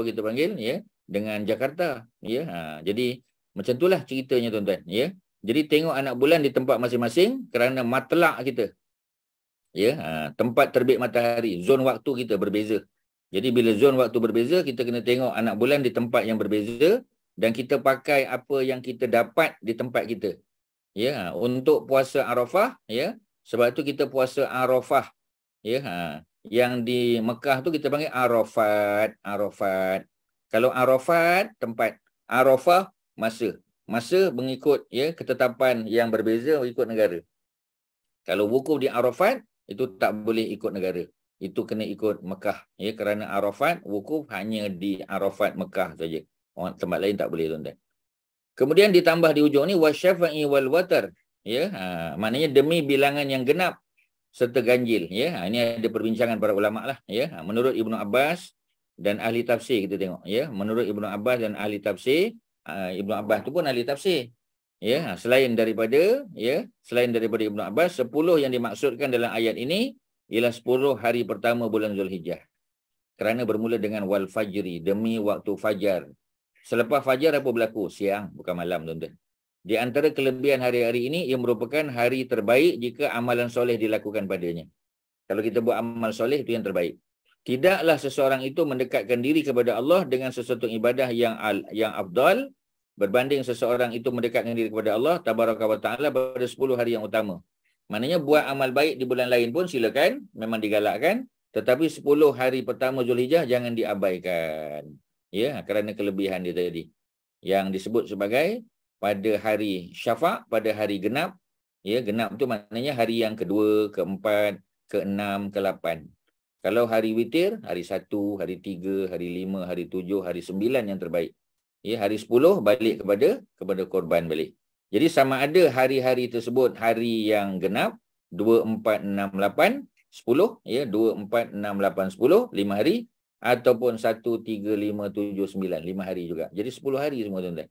kita panggil, ya, dengan Jakarta, ya. Jadi macam itulah ceritanya tuan-tuan, ya. Jadi tengok anak bulan di tempat masing-masing kerana matlak kita, ya, tempat terbit matahari, zon waktu kita berbeza. Jadi bila zon waktu berbeza, kita kena tengok anak bulan di tempat yang berbeza dan kita pakai apa yang kita dapat di tempat kita. Ya, untuk puasa Arafah, ya. Sebab tu kita puasa Arafah, ya. Yang di Mekah tu kita panggil Arafat. Kalau Arafat tempat, Arafah masa. Masa mengikut, ya, ketetapan yang berbeza ikut negara. Kalau wukuf di Arafat itu tak boleh ikut negara. Itu kena ikut Mekah, ya, kerana Arafat wukuf hanya di Arafat Mekah saja. Orang tempat lain tak boleh, tuan-tuan. Kemudian ditambah di ujung ni wasyafa'i wal watar, ya, maknanya demi bilangan yang genap serta ganjil, ya. Ini ada perbincangan para ulama lah, ya. Menurut Ibnu Abbas dan ahli tafsir kita tengok, ya. Menurut Ibnu Abbas dan ahli tafsir, Ibnu Abbas tu pun ahli tafsir, ya. Selain daripada Ibnu Abbas, 10 yang dimaksudkan dalam ayat ini ialah 10 hari pertama bulan Zulhijjah. Kerana bermula dengan wal fajri, demi waktu fajar. Selepas fajar apa berlaku? Siang, bukan malam, tuan-tuan. Di antara kelebihan hari-hari ini, ia merupakan hari terbaik jika amalan soleh dilakukan padanya. Kalau kita buat amal soleh, itu yang terbaik. Tidaklah seseorang itu mendekatkan diri kepada Allah dengan sesuatu ibadah yang afdal berbanding seseorang itu mendekatkan diri kepada Allah tabaraka wa ta'ala pada 10 hari yang utama. Maknanya buat amal baik di bulan lain pun silakan, memang digalakkan, tetapi 10 hari pertama Zulhijjah jangan diabaikan. Ya, kerana kelebihan dia tadi. Yang disebut sebagai pada hari syafa', pada hari genap. Ya, genap tu maknanya hari yang kedua, keempat, keenam, ke-8. Kalau hari witir, hari 1, hari 3, hari 5, hari 7, hari 9 yang terbaik. Ya, hari 10 balik kepada korban balik. Jadi sama ada hari-hari tersebut hari yang genap 2, 4, 6, 8, 10, ya, 2, 4, 6, 8, 10, 5 hari, ataupun 1, 3, 5, 7, 9, 5 hari juga. Jadi 10 hari semua, tuan-tuan.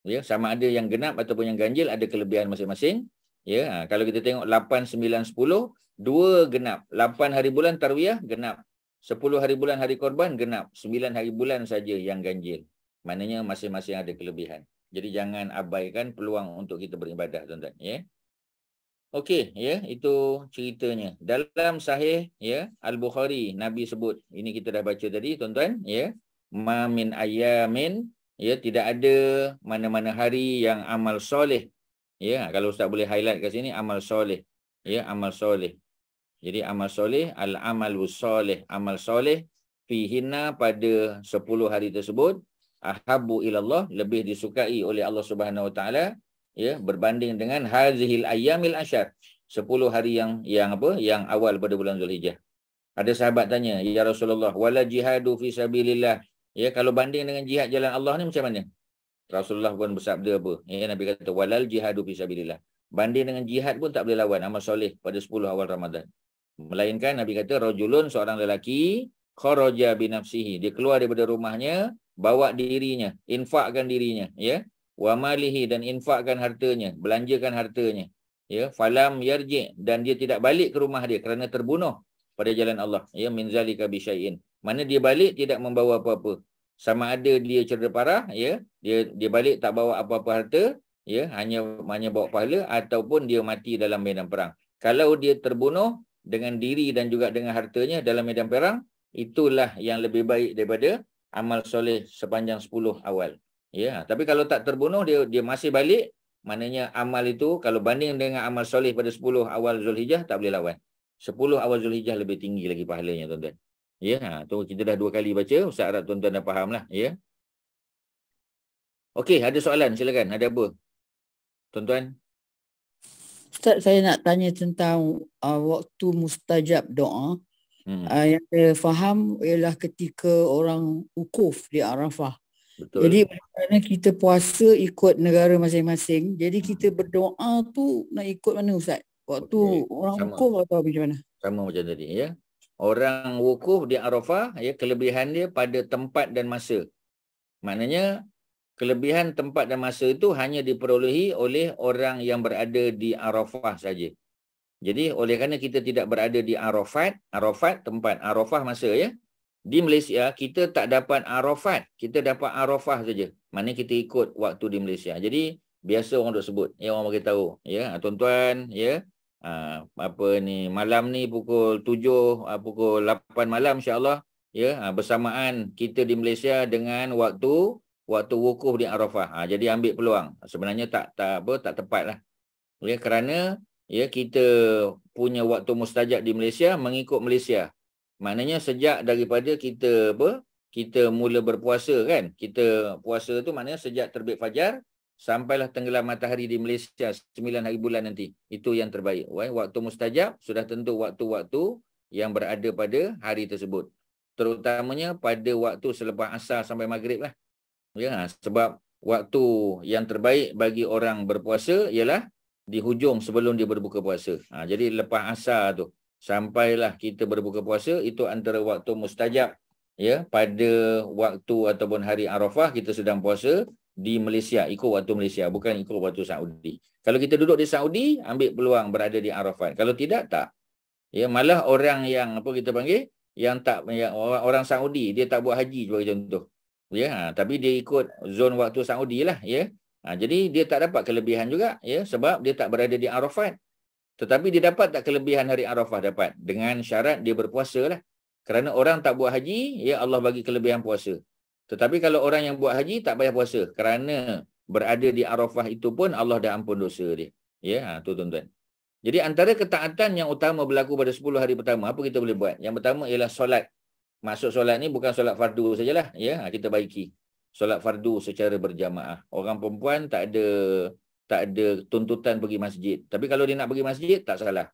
Ya, sama ada yang genap ataupun yang ganjil, ada kelebihan masing-masing. Ya, kalau kita tengok 8, 9, 10, 2 genap. 8 hari bulan tarwiyah genap. 10 hari bulan hari korban genap. 9 hari bulan saja yang ganjil. Maknanya masing-masing ada kelebihan. Jadi jangan abaikan peluang untuk kita beribadah, tuan-tuan, ya. Okey, ya, itu ceritanya. Dalam sahih, ya, Al-Bukhari, Nabi sebut, ini kita dah baca tadi, tuan-tuan, ya. Ma min ayamin, ya, tidak ada mana-mana hari yang amal soleh. Ya, kalau Ustaz boleh highlight kat sini, amal soleh. Ya, amal soleh. Jadi amal soleh, al-amalus soleh. Amal soleh, fihinna pada 10 hari tersebut, ahabbu ilallah, lebih disukai oleh Allah Subhanahu Wa Taala, ya, berbanding dengan hazihil ayyamil asyar, 10 hari yang awal pada bulan Zulhijjah. Ada sahabat tanya, ya Rasulullah, wala jihadu fi sabilillah, ya, kalau banding dengan jihad jalan Allah ni macam mana? Rasulullah pun bersabda apa? Ya, Nabi kata walal jihadu fi sabilillah, banding dengan jihad pun tak boleh lawan amal soleh pada 10 awal Ramadan. Melainkan Nabi kata rajulun, seorang lelaki, kharaja bi nafsihi, dia keluar daripada rumahnya, bawa dirinya, infakkan dirinya, ya, wa malihi, dan infakkan hartanya, belanjakan hartanya, ya, falam yarji, dan dia tidak balik ke rumah dia kerana terbunuh pada jalan Allah, ya, min zalika bi syai'in, mana dia balik tidak membawa apa-apa, sama ada dia cedera parah, ya, dia balik tak bawa apa-apa harta, ya, hanya bawa pahala, ataupun dia mati dalam medan perang. Kalau dia terbunuh dengan diri dan juga dengan hartanya dalam medan perang, itulah yang lebih baik daripada amal soleh sepanjang 10 awal. Ya, tapi kalau tak terbunuh, dia masih balik, maknanya amal itu kalau banding dengan amal soleh pada 10 awal Zulhijjah tak boleh lawan. 10 awal Zulhijjah lebih tinggi lagi pahalanya, tuan-tuan. Ya, tu kita dah 2 kali baca, Ustaz harap tuan-tuan dah fahamlah, ya. Okey, ada soalan silakan. Ada apa? Tuan-tuan. Ustaz, saya nak tanya tentang waktu mustajab doa. Yang saya faham ialah ketika orang wukuf di Arafah. Betul. Jadi kerana kita puasa ikut negara masing-masing, jadi kita berdoa tu nak ikut mana Ustaz? Waktu orang sama. wukuf atau macam mana? Sama macam tadi ya. Orang wukuf di Arafah ya, kelebihan dia pada tempat dan masa. Maknanya kelebihan tempat dan masa itu hanya diperolehi oleh orang yang berada di Arafah saja. Jadi oleh kerana kita tidak berada di Arafat tempat, Arafah masa ya. Di Malaysia kita tak dapat Arafat, kita dapat Arafah saja. Maknanya kita ikut waktu di Malaysia. Jadi biasa orang duk sebut, ya orang bagi tahu, ya tuan-tuan, ya malam ni pukul 7, pukul 8 malam insya-Allah, ya bersamaan kita di Malaysia dengan waktu wukuf di Arafah. Jadi ambil peluang. Sebenarnya tak tepat lah. Ya, kerana ya kita punya waktu mustajab di Malaysia mengikut Malaysia. Maknanya sejak daripada kita mula berpuasa kan. Kita puasa tu maknanya sejak terbit fajar sampailah tenggelam matahari di Malaysia 9 hari bulan nanti. Itu yang terbaik. Waktu mustajab sudah tentu waktu-waktu yang berada pada hari tersebut. Terutamanya pada waktu selepas asar sampai maghrib lah. Ya, sebab waktu yang terbaik bagi orang berpuasa ialah di hujung sebelum dia berbuka puasa. Jadi lepas asar tu sampailah kita berbuka puasa, itu antara waktu mustajab ya, pada waktu ataupun hari Arafah kita sedang puasa di Malaysia, ikut waktu Malaysia, bukan ikut waktu Saudi. Kalau kita duduk di Saudi, ambil peluang berada di Arafat. Kalau tidak, tak. Ya, malah orang yang kita panggil yang orang Saudi, dia tak buat haji sebagai contoh. Ya, tapi dia ikut zon waktu Saudi lah ya. Jadi dia tak dapat kelebihan juga ya, sebab dia tak berada di Arafat. Tetapi dia dapat tak kelebihan hari Arafah? Dapat, dengan syarat dia berpuasa lah. Kerana orang tak buat haji, ya Allah bagi kelebihan puasa. Tetapi kalau orang yang buat haji tak payah puasa, kerana berada di Arafah itu pun Allah dah ampun dosa dia. Ya, tu tuan-tuan. Jadi antara ketaatan yang utama berlaku pada 10 hari pertama, apa kita boleh buat? Yang pertama ialah solat. Maksud solat ni bukan solat fardu sajalah, ya, kita baiki. Solat fardu secara berjamaah. Orang perempuan tak ada tuntutan pergi masjid. Tapi kalau dia nak pergi masjid, tak salah.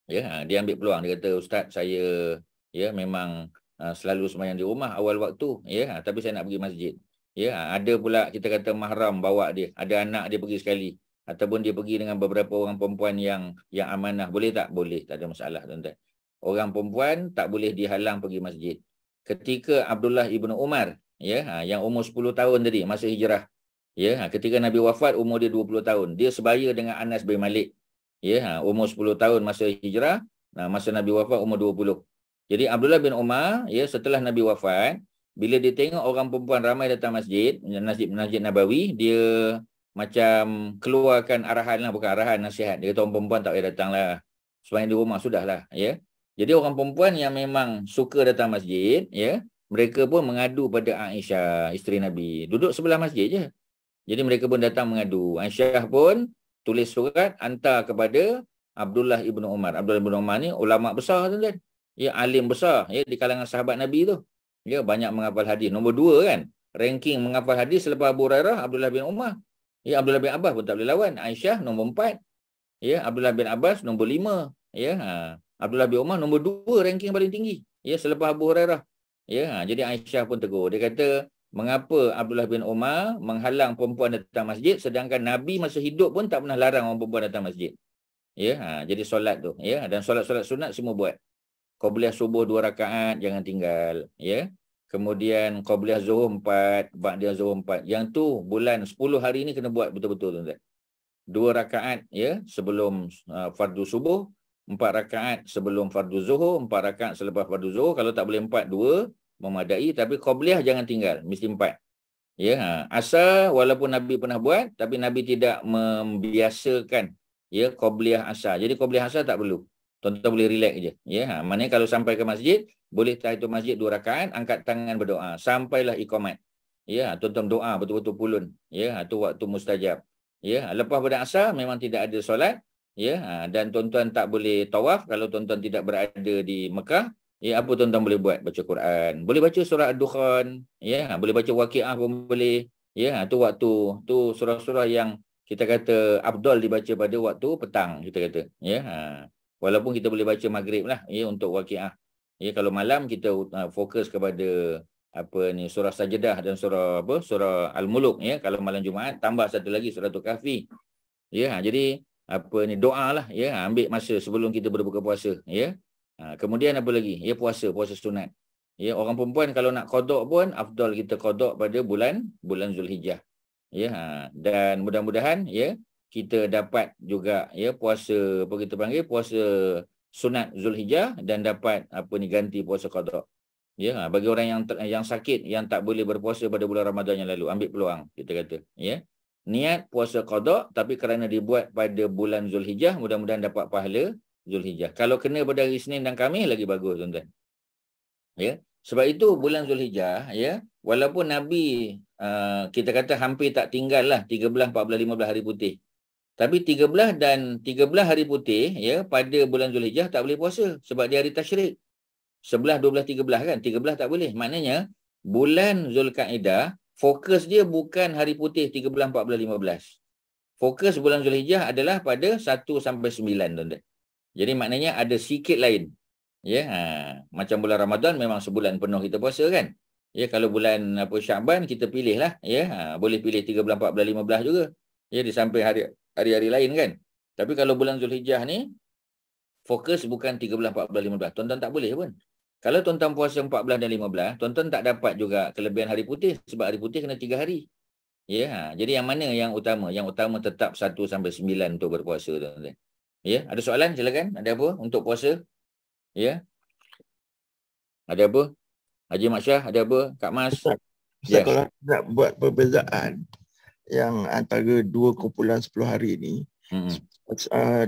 Ya, dia ambil peluang. Dia kata, Ustaz, saya ya memang selalu sembahyang di rumah awal waktu, ya, tapi saya nak pergi masjid. Ya, ada pula kita kata mahram bawa dia, ada anak dia pergi sekali, ataupun dia pergi dengan beberapa orang perempuan yang amanah. Boleh tak? Boleh, tak ada masalah, tuan-tuan. Orang perempuan tak boleh dihalang pergi masjid. Ketika Abdullah ibnu Umar, ya, yang umur 10 tahun tadi masa hijrah, ya, ketika Nabi wafat umur dia 20 tahun. Dia sebaya dengan Anas bin Malik. Ya, umur 10 tahun masa hijrah, masa Nabi wafat umur 20. Jadi Abdullah bin Umar, ya, setelah Nabi wafat, bila dia tengok orang perempuan ramai datang masjid Nabawi, dia macam keluarkan arahan lah, bukan arahan, nasihat. Dia kata orang perempuan tak payah datang lah. Sembahyang di rumah sudahlah, ya. Jadi orang perempuan yang memang suka datang masjid, ya, mereka pun mengadu pada Aisyah, isteri Nabi. Duduk sebelah masjid je. Jadi mereka pun datang mengadu. Aisyah pun tulis surat hantar kepada Abdullah ibnu Umar. Abdullah ibnu Umar ni ulama besar, tuan-tuan. Ya, alim besar ya di kalangan sahabat Nabi tu. Ya, banyak menghafal hadis. Nombor 2 kan. Ranking menghafal hadis selepas Abu Hurairah, Abdullah bin Umar. Ya, Abdullah bin Abbas pun tak boleh lawan. Aisyah nombor 4. Ya, Abdullah bin Abbas nombor 5. Ya, Abdullah bin Umar nombor 2 ranking paling tinggi. Ya, selepas Abu Hurairah. Ya, jadi Aisyah pun tegur. Dia kata, mengapa Abdullah bin Umar menghalang perempuan datang masjid, sedangkan Nabi masa hidup pun tak pernah larang orang perempuan datang masjid. Ya, jadi solat tu, ya, dan solat-solat sunat semua buat. Qabliyah subuh 2 rakaat jangan tinggal, ya. Kemudian qabliyah zuhur 4, ba'diyah zuhur 4. Yang tu bulan 10 hari ni kena buat betul-betul, tuan-tuan. 2 rakaat ya sebelum fardu subuh, 4 rakaat sebelum fardu zuhur, 4 rakaat selepas fardu zuhur. Kalau tak boleh 4, 2 memadai, tapi qabliyah jangan tinggal, mesti 4. Ya, asar walaupun Nabi pernah buat, tapi Nabi tidak membiasakan ya qabliyah asar. Jadi qabliyah asar tak perlu. Tuan-tuan boleh relax je. Ya, maknanya kalau sampai ke masjid, boleh tahiyatul masjid 2 rakaat, angkat tangan berdoa sampailah iqamat. Ya, tuan-tuan doa betul-betul pulun. Ya, itu waktu mustajab. Ya, lepas pada asar memang tidak ada solat. Ya, dan tuan-tuan tak boleh tawaf kalau tuan-tuan tidak berada di Mekah. Ya, apa tuan-tuan boleh buat? Baca Quran. Boleh baca surah Ad-Dukhan. Ya, boleh baca Waqiah pun boleh. Ya, tu waktu tu surah-surah yang kita kata afdal dibaca pada waktu petang, kita kata, ya. Walaupun kita boleh baca maghrib lah, ya, untuk waqiah. Ya, kalau malam kita fokus kepada surah Sajdah dan surah Al-Muluk, ya. Kalau malam Jumaat tambah satu lagi surah Kahfi. Ya, jadi doa lah, ya, ambil masa sebelum kita berbuka puasa, ya. Kemudian apa lagi? Ya, puasa sunat. Ya, orang perempuan kalau nak qada pun afdal kita qada pada bulan Zulhijjah. Ya, dan mudah-mudahan, ya, kita dapat juga, ya, puasa puasa sunat Zulhijjah dan dapat ganti puasa qada. Ya, bagi orang yang sakit yang tak boleh berpuasa pada bulan Ramadan yang lalu, ambil peluang, kita kata, ya. Niat puasa qada tapi kerana dibuat pada bulan Zulhijjah, mudah-mudahan dapat pahala Zulhijjah. Kalau kena pada hari Isnin dan Khamis lagi bagus, tuan-tuan. Ya, sebab itu bulan Zulhijjah, ya, walaupun Nabi kita kata hampir tak tinggal lah 13, 14, 15 hari putih. Tapi 13 hari putih, ya, pada bulan Zulhijjah tak boleh puasa sebab dia hari tasyrik. 11, 12, 13 kan? 13 tak boleh. Maknanya bulan Zulkaidah fokus dia bukan hari putih 13, 14, 15. Fokus bulan Zulhijjah adalah pada 1 sampai 9, tuan-tuan. Jadi maknanya ada sikit lain. Ya, macam bulan Ramadan memang sebulan penuh kita puasa kan? Ya, kalau bulan Syaban kita pilih lah, ya. Boleh pilih 13, 14, 15 juga. Ya, di samping hari-hari lain kan. Tapi kalau bulan Zulhijjah ni fokus bukan 13, 14, 15. Tuan-tuan tak boleh pun. Kalau tuan-tuan puasa 14 dan 15, tuan-tuan tak dapat juga kelebihan hari putih sebab hari putih kena 3 hari. Ya, jadi yang mana yang utama? Yang utama tetap 1 sampai 9 untuk berpuasa, tuan-tuan. Ya, ada soalan silakan. Ada apa untuk puasa? Ya. Ada apa? Haji Mak Syah, ada apa? Kak Mas? Ustaz, Ya. kalau nak buat perbezaan yang antara 2 kumpulan 10 hari ni,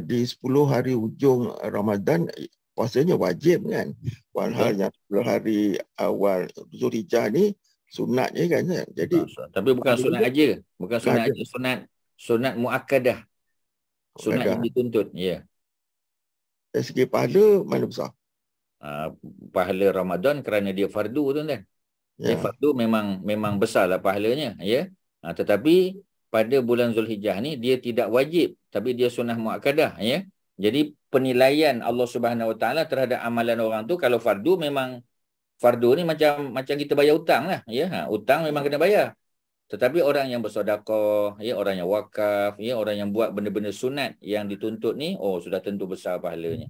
di 10 hari hujung Ramadan puasanya wajib kan. Walhal yang 10 hari awal Zulhijjah ni sunat je kan. Jadi tapi bukan sunat aja, bukan sunat aja, sunat muakkadah. Sunat yang dituntut, ya. Dari segi pahala mana besar? Pahala Ramadan kerana dia fardu, tuan-tuan. Ya, fardu memang besarlah pahalanya, ya. Tetapi pada bulan Zulhijjah ni dia tidak wajib, tapi dia sunnah muakkadah, ya. Jadi penilaian Allah Subhanahu Wa Taala terhadap amalan orang tu, kalau fardu memang fardu ni macam kita bayar hutang lah, ya. Hutang memang kena bayar. Tetapi orang yang bersedekah, ya, orang yang wakaf, ya, orang yang buat benda-benda sunat yang dituntut ni, sudah tentu besar pahalanya.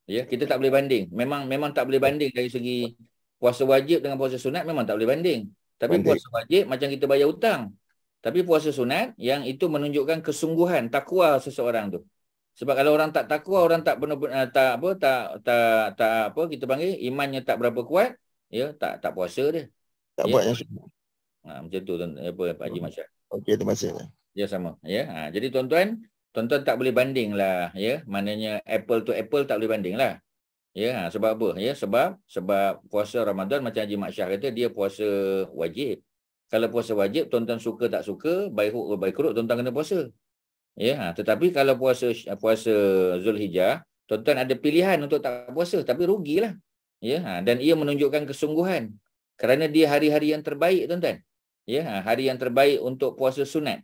Ya, kita tak boleh banding. Memang tak boleh banding dari segi puasa wajib dengan puasa sunat, memang tak boleh banding. Tapi puasa wajib macam kita bayar hutang. Tapi puasa sunat yang itu menunjukkan kesungguhan, takwa seseorang tu. Sebab kalau orang tak takwa, orang tak kita panggil imannya tak berapa kuat, ya, tak puasa dia. Tak, ya, buat yang sunat. Macam tu Pak Haji Mak Syah. Okey, terima kasih. Ya, sama, ya. Jadi tuan-tuan tak boleh banding lah, ya. Maknanya apple to apple tak boleh banding lah. Ya, sebab apa? Ya, sebab puasa Ramadan macam Haji Mak Syah kata, dia puasa wajib. Kalau puasa wajib, tuan-tuan suka tak suka, baik kuruk, tuan-tuan kena puasa. Ya, tetapi kalau puasa Zulhijjah, tuan-tuan ada pilihan untuk tak puasa, tapi rugilah. Ya, dan ia menunjukkan kesungguhan. Kerana dia hari-hari yang terbaik, tuan-tuan. Ya, hari yang terbaik untuk puasa sunat.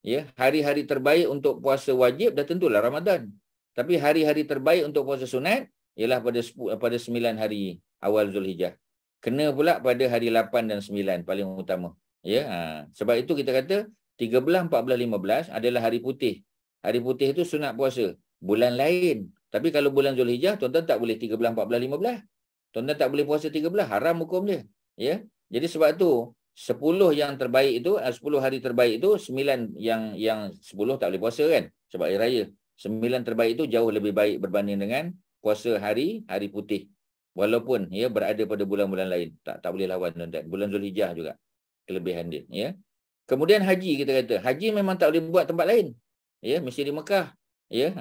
Ya, hari-hari terbaik untuk puasa wajib dah tentulah Ramadan. Tapi hari-hari terbaik untuk puasa sunat ialah pada 9 hari awal Zulhijjah. Kena pula pada hari 8 dan 9 paling utama. Ya, sebab itu kita kata 13, 14, 15 adalah hari putih. Hari putih itu sunat puasa. Bulan lain. Tapi kalau bulan Zulhijjah, tuan-tuan tak boleh 13, 14, 15. Tuan-tuan tak boleh puasa 13. Haram hukum dia. Ya, jadi sebab tu 10 yang terbaik itu, 10 hari terbaik itu, 9 yang 10 tak boleh puasa kan? Sebab hari raya. 9 terbaik itu jauh lebih baik berbanding dengan puasa hari putih. Walaupun, ya, berada pada bulan-bulan lain. Tak boleh lawan, tuan-tuan. Bulan Zulhijjah juga kelebihan dia. Ya. Kemudian haji, kita kata. Haji memang tak boleh buat tempat lain. Ya, mesti di Mekah. Ya,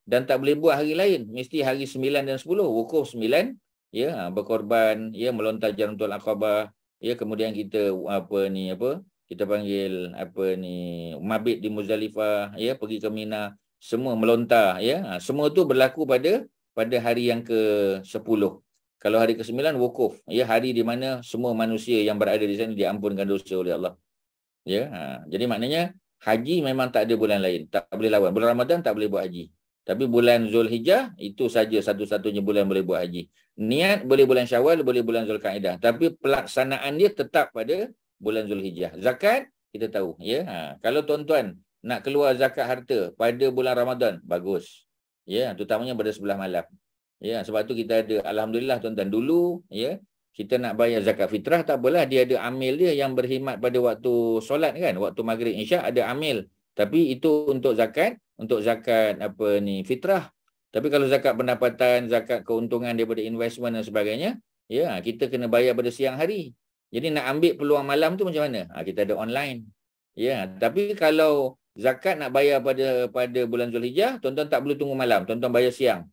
dan tak boleh buat hari lain. Mesti hari 9 dan 10. Wukuf 9. Ya, berkorban. Ya, melontar Jamratul Aqabah. Ya, kemudian kita kita panggil mabit di Muzdalifah, ya, pergi ke Mina, semua melontar, ya. Semua tu berlaku pada hari yang ke-10. Kalau hari ke-9 wukuf, ya, hari di mana semua manusia yang berada di sana diampunkan dosa oleh Allah. Ya, jadi maknanya haji memang tak ada bulan lain, tak boleh lawan. Bulan Ramadan tak boleh buat haji. Tapi bulan Zulhijjah itu saja satu-satunya bulan boleh buat haji. Niat boleh bulan Syawal, boleh bulan Zulkaidah. Tapi pelaksanaan dia tetap pada bulan Zulhijjah. Zakat kita tahu, ya. Kalau tuan-tuan nak keluar zakat harta pada bulan Ramadan, bagus. Ya, terutamanya pada sebelah malam. Ya, sebab tu kita ada, alhamdulillah tuan-tuan, dulu ya, kita nak bayar zakat fitrah tak apalah, dia ada amil dia yang berkhidmat pada waktu solat kan, waktu maghrib isyak ada amil. Tapi itu untuk zakat fitrah. Tapi kalau zakat pendapatan, zakat keuntungan daripada investment dan sebagainya, ya, kita kena bayar pada siang hari. Jadi nak ambil peluang malam tu macam mana? Kita ada online. Ya, tapi kalau zakat nak bayar pada bulan Zulhijjah, tuan-tuan tak boleh tunggu malam, tuan-tuan bayar siang.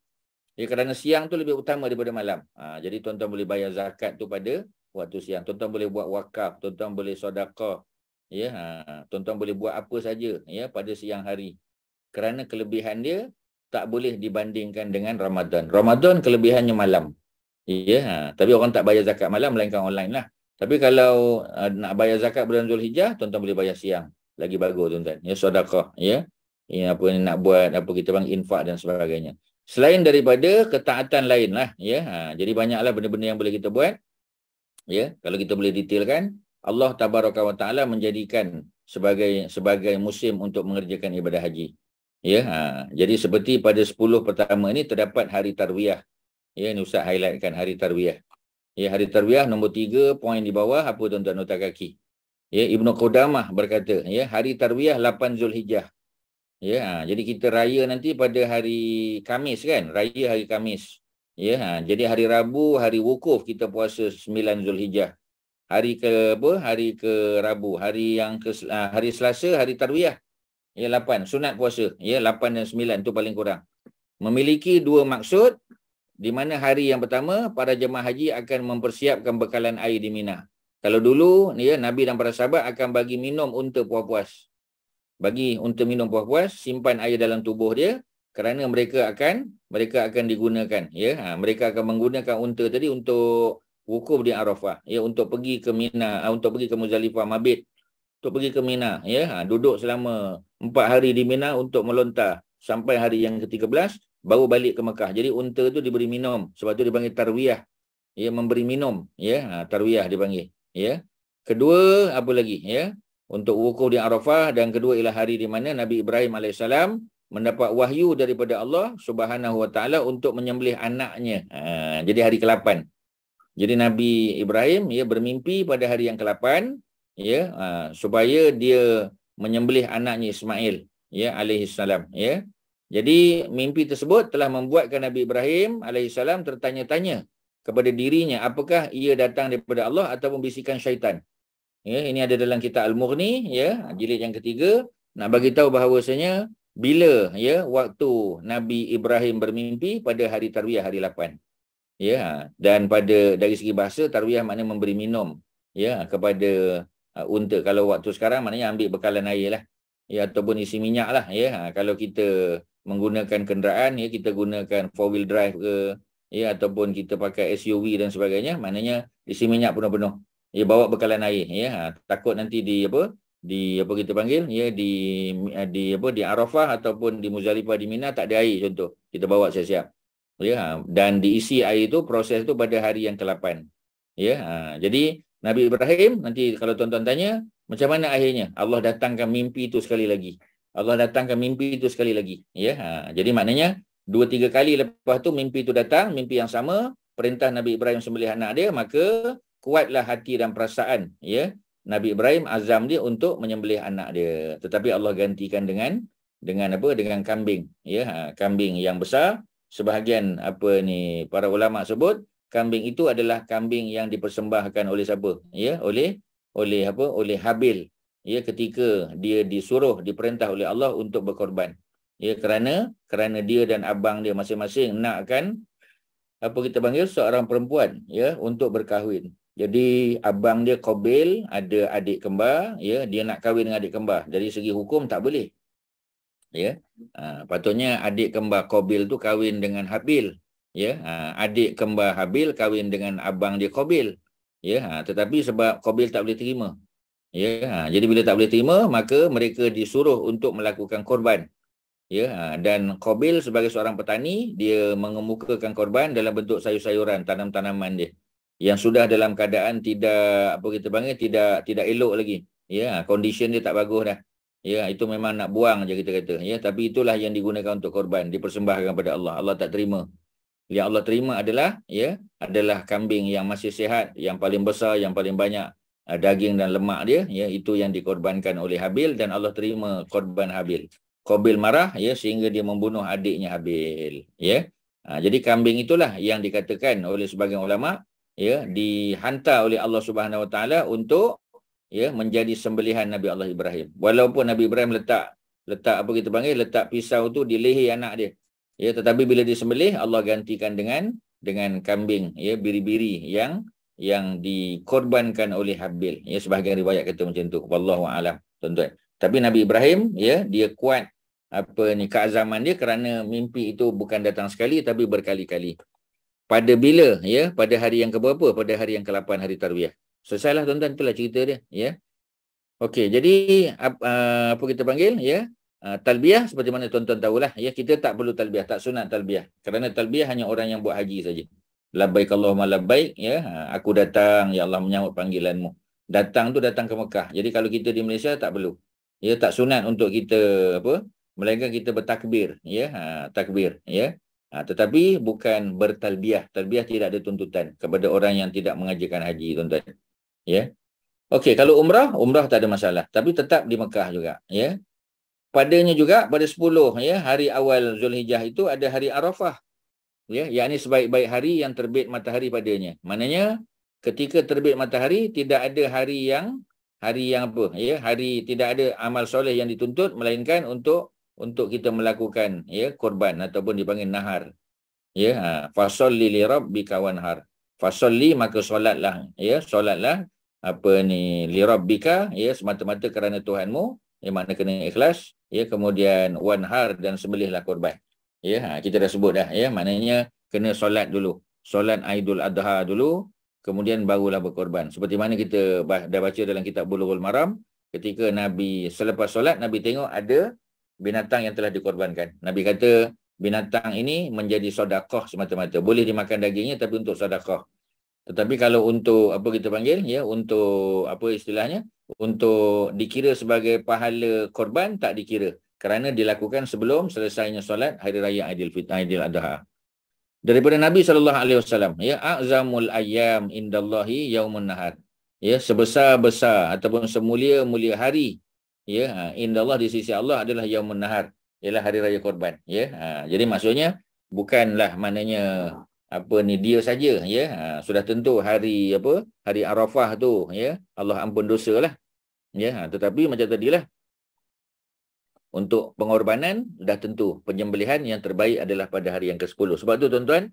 Ya, kerana siang tu lebih utama daripada malam. Jadi tuan-tuan boleh bayar zakat tu pada waktu siang. Tuan-tuan boleh buat wakaf, tuan-tuan boleh sedekah. Ya, tuan-tuan boleh buat apa saja ya pada siang hari. Kerana kelebihan dia tak boleh dibandingkan dengan Ramadan. Ramadan kelebihannya malam. Ya, tapi orang tak bayar zakat malam melainkan online lah. Tapi kalau nak bayar zakat bulan Zulhijjah, tuan-tuan boleh bayar siang. Lagi bagus tuan-tuan. Ya, sedekah ya. Ya, apa nak buat, apa kita panggil infak dan sebagainya. Selain daripada ketaatan lain lah ya. Jadi banyaklah benda-benda yang boleh kita buat. Ya, kalau kita boleh detailkan, Allah Tabaraka wa Ta'ala menjadikan sebagai musim untuk mengerjakan ibadah haji. Ya, jadi seperti pada 10 pertama ini terdapat hari tarwiyah. Ya, ini Ustaz highlightkan hari tarwiyah. Ya, hari tarwiyah nombor 3 poin di bawah apa tuan-tuan nota kaki. Ya, Ibnu Qudamah berkata, ya, hari tarwiyah 8 Zulhijjah. Ya, jadi kita raya nanti pada hari Khamis kan, raya hari Khamis. Ya, jadi hari Rabu hari wukuf kita puasa 9 Zulhijjah. Hari ke Rabu, hari Selasa hari tarwiyah. Ya, 8 sunat puasa. Ya, 8 dan 9 tu paling kurang. Memiliki 2 maksud, di mana hari yang pertama para jemaah haji akan mempersiapkan bekalan air di Mina. Kalau dulu ya, Nabi dan para sahabat akan bagi minum unta puas-puas. Bagi unta minum puas-puas, simpan air dalam tubuh dia kerana mereka akan digunakan ya. Mereka akan menggunakan unta tadi untuk wukuf di Arafah, ya, untuk pergi ke Mina, untuk pergi ke Muzdalifah mabit, untuk pergi ke Mina, ya, duduk selama 4 hari di Mina untuk melontar sampai hari yang ke-13 baru balik ke Mekah. Jadi unta tu diberi minum, sebab tu dipanggil tarwiyah, ya, memberi minum, ya, tarwiyah dipanggil, ya. Kedua apa lagi, ya, untuk wukuf di Arafah, dan kedua ialah hari di mana Nabi Ibrahim AS mendapat wahyu daripada Allah Subhanahu Wa Taala untuk menyembelih anaknya. Jadi hari ke-8. Jadi Nabi Ibrahim ya bermimpi pada hari yang ke-8 ya, supaya dia menyembelih anaknya Ismail ya alaihi salam ya. Jadi mimpi tersebut telah membuatkan Nabi Ibrahim alaihi salam tertanya-tanya kepada dirinya, apakah ia datang daripada Allah ataupun bisikan syaitan. Ya, ini ada dalam kitab Al-Mughni ya, jilid yang ketiga, nak bagi tahu bahawasanya bila ya waktu Nabi Ibrahim bermimpi pada hari tarwiyah hari 8. Ya, dan dari segi bahasa tarwiyah maknanya memberi minum ya kepada unta. Kalau waktu sekarang maknanya ambil bekalan air lah ya, ataupun isi minyak lah ya. Kalau kita menggunakan kenderaan ya, kita gunakan 4-wheel drive ke ya, ataupun kita pakai SUV dan sebagainya, maknanya isi minyak penuh-penuh ya, bawa bekalan air ya. Takut nanti di kita panggil ya, di Arafah ataupun di Muzdalifah di Mina tak ada air contoh, kita bawa siap-siap. Ya, dan diisi air itu, proses itu pada hari yang ke-8. Ya, jadi Nabi Ibrahim nanti kalau tuan-tuan tanya macam mana akhirnya, Allah datangkan mimpi itu sekali lagi. Allah datangkan mimpi itu sekali lagi. Ya, jadi maknanya 2-3 kali lepas tu mimpi itu datang, mimpi yang sama, perintah Nabi Ibrahim sembelih anak dia, maka kuatlah hati dan perasaan ya Nabi Ibrahim, azam dia untuk menyembelih anak dia. Tetapi Allah gantikan dengan kambing ya, kambing yang besar. Sebahagian para ulama sebut kambing itu adalah kambing yang dipersembahkan oleh siapa ya, oleh Habil ya, ketika dia diperintah oleh Allah untuk berkorban ya, kerana dia dan abang dia masing-masing nakkan kita panggil seorang perempuan ya untuk berkahwin. Jadi abang dia Qabil ada adik kembar ya, dia nak kahwin dengan adik kembar. Dari segi hukum tak boleh. Ya, patutnya adik kembar Qabil tu kahwin dengan Habil ya, adik kembar Habil kahwin dengan abang dia Qabil ya, tetapi sebab Qabil tak boleh terima Ya, jadi bila tak boleh terima, maka mereka disuruh untuk melakukan korban. Ya, dan Qabil sebagai seorang petani, dia mengemukakan korban dalam bentuk sayur-sayuran, tanam-tanaman dia yang sudah dalam keadaan tidak tidak elok lagi. Ya, condition dia tak bagus dah. Ya, itu memang nak buang je kita kata. Ya, tapi itulah yang digunakan untuk korban, dipersembahkan kepada Allah. Allah tak terima. Yang Allah terima adalah kambing yang masih sihat, yang paling besar, yang paling banyak daging dan lemak dia, ya, itu yang dikorbankan oleh Habil, dan Allah terima korban Habil. Qabil marah, ya, sehingga dia membunuh adiknya Habil, ya. Jadi kambing itulah yang dikatakan oleh sebagian ulama, ya, dihantar oleh Allah Subhanahu Wa Taala untuk, ya, menjadi sembelihan Nabi Allah Ibrahim. Walaupun Nabi Ibrahim letak letak pisau tu di leher anak dia, ya, tetapi bila disembelih, Allah gantikan dengan kambing, ya, biri-biri yang dikorbankan oleh Habil. Ya, sebahagian riwayat kata macam tu. Wallahu a'lam, tuan-tuan. Tapi Nabi Ibrahim, ya, dia kuat keazaman dia kerana mimpi itu bukan datang sekali tapi berkali-kali. Pada bila, ya, pada hari yang keberapa? Pada hari yang ke-8, hari Tarwiyah. Selesailah, tuan-tuan, itulah cerita dia, ya. Okey, jadi apa kita panggil, ya? Talbiyah seperti mana tuan-tuan tahulah, ya, kita tak perlu talbiyah, tak sunat talbiyah. Kerana talbiyah hanya orang yang buat haji saja. Labbaik Allahumma labbaik, ya, aku datang, ya Allah, menyambut panggilanmu. Datang tu datang ke Mekah. Jadi kalau kita di Malaysia tak perlu. Ya, tak sunat untuk kita melainkan kita bertakbir, ya, takbir, ya. Tetapi bukan bertalbiyah. Talbiyah tidak ada tuntutan kepada orang yang tidak mengajarkan haji, tuan-tuan. Ya. Okey, kalau umrah tak ada masalah, tapi tetap di Mekah juga, ya. Padanya juga pada 10, ya, hari awal Zulhijjah itu ada hari Arafah. Ya, yakni sebaik-baik hari yang terbit matahari padanya. Maknanya ketika terbit matahari tidak ada hari yang apa, ya, hari tidak ada amal soleh yang dituntut melainkan untuk kita melakukan, ya, korban ataupun dipanggil nahar. Ya, fasolli li rabbika wanhar. Fasolli, maka solatlah, ya, solatlah li rabbika, ya, semata-mata kerana Tuhanmu, ya, makna kena ikhlas, ya, kemudian wanhar, dan sembelihlah korban. Ya, kita dah sebut dah, ya, maknanya kena solat dulu. Solat Aidul Adha dulu, kemudian barulah berkorban. Seperti mana kita dah baca dalam kitab Bulughul Maram, ketika Nabi selepas solat, Nabi tengok ada binatang yang telah dikorbankan. Nabi kata binatang ini menjadi sedekah semata-mata. Boleh dimakan dagingnya tapi untuk sedekah. Tetapi kalau untuk apa kita panggil, ya, untuk apa istilahnya, untuk dikira sebagai pahala korban, tak dikira. Kerana dilakukan sebelum selesainya solat hari raya Aidil Adha. Daripada Nabi SAW, ya, a'zamul ayyam indallahi yaumun nahar. Ya, sebesar-besar ataupun semulia-mulia hari, ya, indallah, di sisi Allah, adalah yaumun nahar, ialah hari raya korban, ya. Jadi maksudnya bukanlah maknanya dia saja, ya. Sudah tentu hari Arafah tu, ya, Allah ampun dosalah. Ya, tetapi macam tadilah, untuk pengorbanan dah tentu penyembelihan yang terbaik adalah pada hari yang ke-10. Sebab tu, tuan-tuan,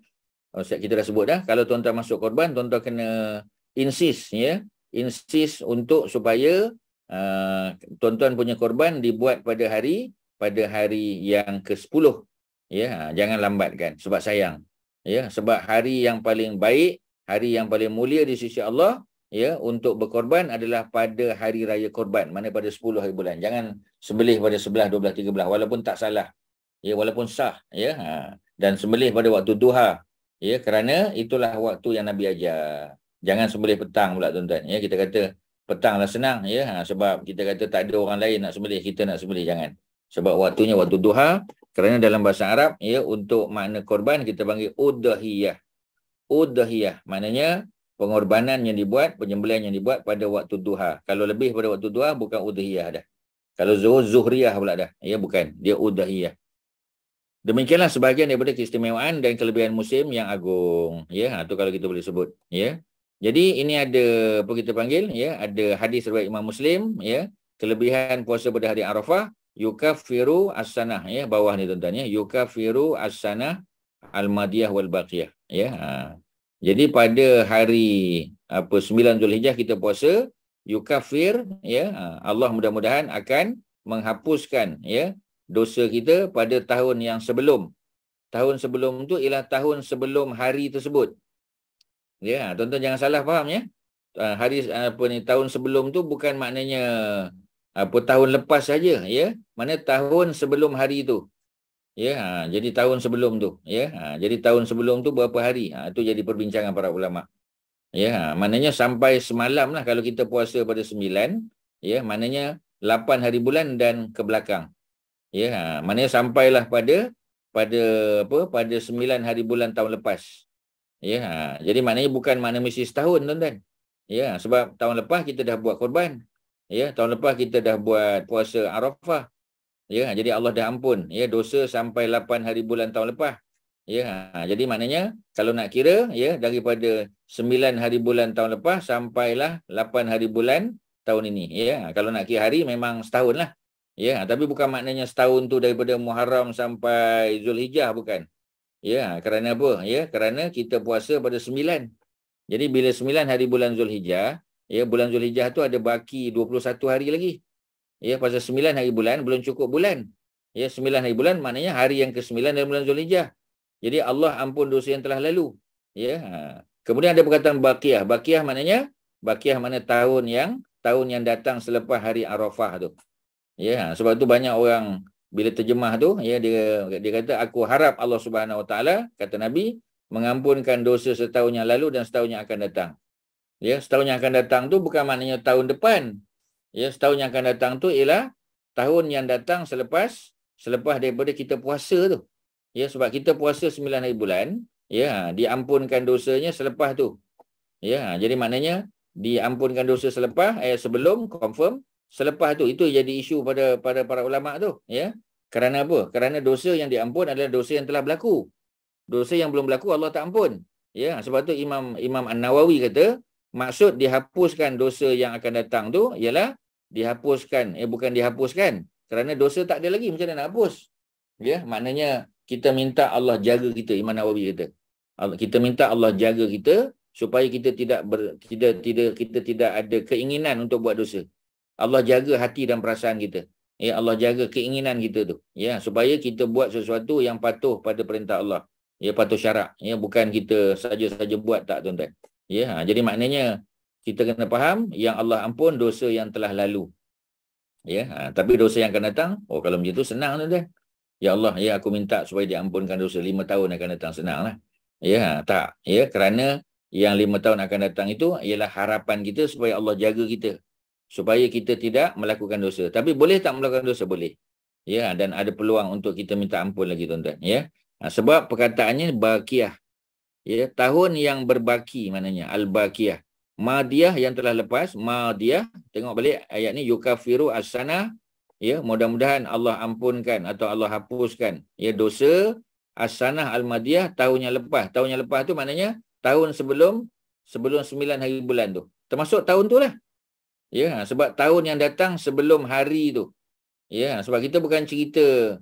kita dah sebut dah, kalau tuan-tuan masuk korban, tuan-tuan kena insist, ya, insist untuk supaya tuan-tuan punya korban dibuat pada hari yang ke-10. Ya, jangan lambatkan sebab sayang. Ya, sebab hari yang paling baik, hari yang paling mulia di sisi Allah, ya, untuk berkorban adalah pada hari raya korban, mana pada 10 hari bulan. Jangan sembelih pada 11, 12, 13, walaupun tak salah, ya, walaupun sah, ya. Dan sembelih pada waktu duha, ya, kerana itulah waktu yang Nabi ajar. Jangan sembelih petang pula, tuan-tuan, ya. Kita kata petanglah senang, ya, sebab kita kata tak ada orang lain nak sembelih, kita nak sembelih, jangan. Sebab waktunya waktu duha, kerana dalam bahasa Arab, ya, untuk makna korban kita panggil udhiyah. Udhiyah maknanya pengorbanan yang dibuat, penyembelihan yang dibuat pada waktu duha. Kalau lebih pada waktu duha, bukan udhiyah dah. Kalau zuhur, zuhriyah pula dah. Ya, bukan. Dia udhiyah. Demikianlah sebahagian daripada keistimewaan dan kelebihan musim yang agung. Ya, itu kalau kita boleh sebut. Ya. Jadi ini ada apa kita panggil, ya, ada hadis riwayat Imam Muslim, ya, kelebihan puasa pada hari Arafah, yukafiru as-sanah, ya, bawah ni, tuan-tuan, ya, yukafiru as-sanah al-madiyah wal baqiyah, ya. Jadi pada hari 9 Zulhijjah kita puasa, yukafir, ya, Allah mudah-mudahan akan menghapuskan, ya, dosa kita pada tahun yang sebelum. Tahun sebelum tu ialah tahun sebelum hari tersebut. Ya, tuan-tuan jangan salah faham, ya. hari tahun sebelum tu bukan maknanya tahun lepas saja, ya. Mana tahun sebelum hari itu. Ya, jadi tahun sebelum tu, ya. Jadi tahun sebelum tu berapa hari? Itu jadi perbincangan para ulama. Ya, maknanya sampai semalam lah kalau kita puasa pada 9, ya, maknanya 8 hari bulan dan ke belakang. Ya, maknanya sampailah pada 9 hari bulan tahun lepas. Ya, jadi maknanya bukan makna mesti setahun, tuan-tuan. Ya, sebab tahun lepas kita dah buat korban. Ya, tahun lepas kita dah buat puasa Arafah. Ya, jadi Allah dah ampun, ya, dosa sampai 8 hari bulan tahun lepas. Ya, jadi maknanya kalau nak kira, ya, daripada 9 hari bulan tahun lepas sampailah 8 hari bulan tahun ini. Ya, kalau nak kira hari memang setahun lah. Ya, tapi bukan maknanya setahun tu daripada Muharram sampai Zulhijjah, bukan. Ya, kerana apa? Ya, kerana kita puasa pada 9. Jadi bila 9 hari bulan Zulhijjah, ya, bulan Zulhijjah tu ada baki 21 hari lagi. Ya, pasal 9 hari bulan belum cukup bulan. Ya, 9 hari bulan maknanya hari yang ke-9 dalam bulan Zulhijjah. Jadi Allah ampun dosa yang telah lalu. Ya. Kemudian ada perkataan baqiyah. Baqiyah maknanya mana tahun yang datang selepas hari Arafah tu. Ya, sebab tu banyak orang bila terjemah tu, ya, dia kata aku harap Allah Subhanahu Wa Taala, kata Nabi, mengampunkan dosa setahun yang lalu dan setahun yang akan datang. Ya, setahun yang akan datang tu bukan maknanya tahun depan. Ya, setahun yang akan datang tu ialah tahun yang datang selepas daripada kita puasa tu. Ya, sebab kita puasa 9 hari bulan, ya, diampunkan dosanya selepas tu. Ya, jadi maknanya diampunkan dosa sebelum, confirm, selepas tu. Itu jadi isu pada para ulama tu, ya. Kerana apa? Kerana dosa yang diampun adalah dosa yang telah berlaku. Dosa yang belum berlaku Allah tak ampun. Ya, sebab tu Imam An-Nawawi kata, maksud dihapuskan dosa yang akan datang tu ialah dihapuskan, bukan dihapuskan. Kerana dosa tak ada lagi, macam mana nak hapus? Ya, maknanya kita minta Allah jaga kita. Imam Nawawi kata, kita minta Allah jaga kita supaya kita tidak ada keinginan untuk buat dosa. Allah jaga hati dan perasaan kita. Ya, Allah jaga keinginan kita tu. Ya, supaya kita buat sesuatu yang patuh pada perintah Allah. Ya, patuh syarak. Ya, bukan kita saja-saja buat, tak, tuan-tuan. Ya, jadi maknanya kita kena faham yang Allah ampun dosa yang telah lalu. Ya, tapi dosa yang akan datang, kalau macam tu senang, tuan-tuan. Ya Allah, ya, aku minta supaya diampunkan dosa 5 tahun akan datang, senanglah. Ya, tak. Ya, kerana yang 5 tahun akan datang itu ialah harapan kita supaya Allah jaga kita. Supaya kita tidak melakukan dosa. Tapi boleh tak melakukan dosa? Boleh. Ya, dan ada peluang untuk kita minta ampun lagi, tuan-tuan. Ya. Sebab perkataannya baqiyah. Ya, tahun yang berbaki maknanya al-baqiyah. Madiyah yang telah lepas, madiyah, tengok balik ayat ni, yukafiru as-sana. Ya, mudah-mudahan Allah ampunkan atau Allah hapuskan, ya, dosa as-sanah al-madiyah, tahun yang lepas. Tahun yang lepas tu maknanya tahun sebelum 9 hari bulan tu. Termasuk tahun tu lah. Ya, sebab tahun yang datang sebelum hari tu. Ya, sebab kita bukan cerita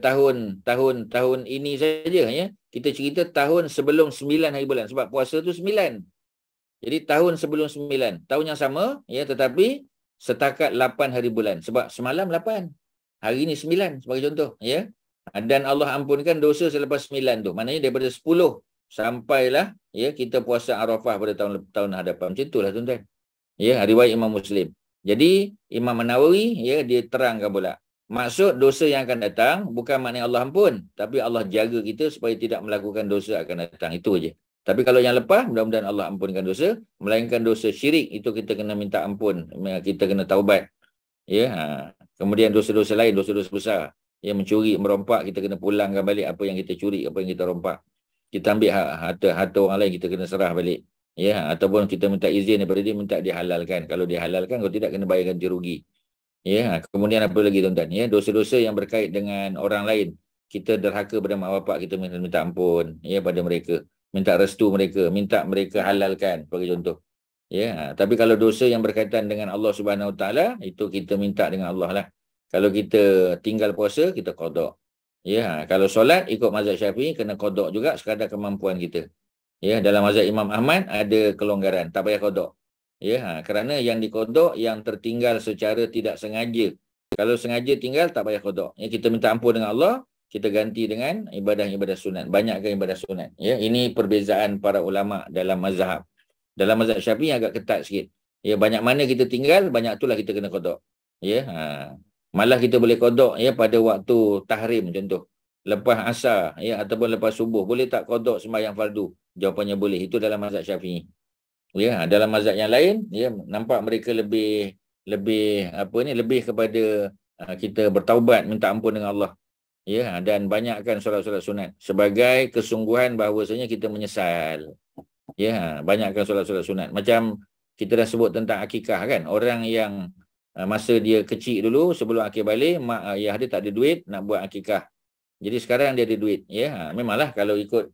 tahun ini saja, ya. Kita cerita tahun sebelum 9 hari bulan, sebab puasa tu 9. Jadi tahun sebelum 9, tahun yang sama, ya, tetapi setakat 8 hari bulan. Sebab semalam 8, hari ni 9 sebagai contoh, ya. Dan Allah ampunkan dosa selepas 9 tu. Maknanya daripada 10 sampailah, ya, kita puasa Arafah pada tahun hadapan. Macam itulah, tuan-tuan. Ya, riwayat Imam Muslim. Jadi Imam An-Nawawi, ya, dia terangkan pula. Maksud dosa yang akan datang bukan maknanya Allah ampun, tapi Allah jaga kita supaya tidak melakukan dosa akan datang. Itu aja. Tapi kalau yang lepas, mudah-mudahan Allah ampunkan dosa. Melainkan dosa syirik, itu kita kena minta ampun. Kita kena taubat. Ya. Kemudian dosa-dosa lain, dosa-dosa besar. Ya, mencuri, merompak, kita kena pulangkan balik apa yang kita curi, apa yang kita rompak. Kita ambil harta orang lain, kita kena serah balik. Ya, ataupun kita minta izin daripada dia, minta dihalalkan. Kalau dihalalkan, kalau tidak, kena bayar ganti rugi. Ya, kemudian apa lagi, tuan-tuan? Ya, dosa-dosa yang berkait dengan orang lain. Kita derhaka pada mak bapak, kita minta ampun, ya, pada mereka. Minta restu mereka, minta mereka halalkan, sebagai contoh. Ya, tapi kalau dosa yang berkaitan dengan Allah Subhanahu Wa Taala, itu kita minta dengan Allah lah. Kalau kita tinggal puasa, kita qada. Ya, kalau solat ikut mazhab Syafi'i, kena qada juga sekadar kemampuan kita. Ya, dalam mazhab Imam Ahmad ada kelonggaran, tak payah qada. Ya, kerana yang diqada yang tertinggal secara tidak sengaja. Kalau sengaja tinggal, tak payah qada. Ya, kita minta ampun dengan Allah, kita ganti dengan ibadah-ibadah sunat. Banyakkan ibadah sunat. Ya, ini perbezaan para ulama dalam mazhab. Dalam mazhab Syafi'i agak ketat sikit. Ya, banyak mana kita tinggal, banyak itulah kita kena qada. Ya, malah kita boleh qada ya pada waktu tahrim contoh. Lepas asar ya ataupun lepas subuh, boleh tak qada sembahyang fardu? Jawapannya boleh. Itu dalam mazhab Syafi'i. Ya, dalam mazhab yang lain ya nampak mereka lebih lebih kepada kita bertaubat, minta ampun dengan Allah. Ya, dan banyakkan solat-solat sunat sebagai kesungguhan bahawasanya kita menyesal. Ya, banyakkan solat-solat sunat. Macam kita dah sebut tentang akikah kan. Orang yang masa dia kecil dulu sebelum akik balik, mak ayah dia tak ada duit nak buat akikah. Jadi sekarang dia ada duit. Ya, memanglah kalau ikut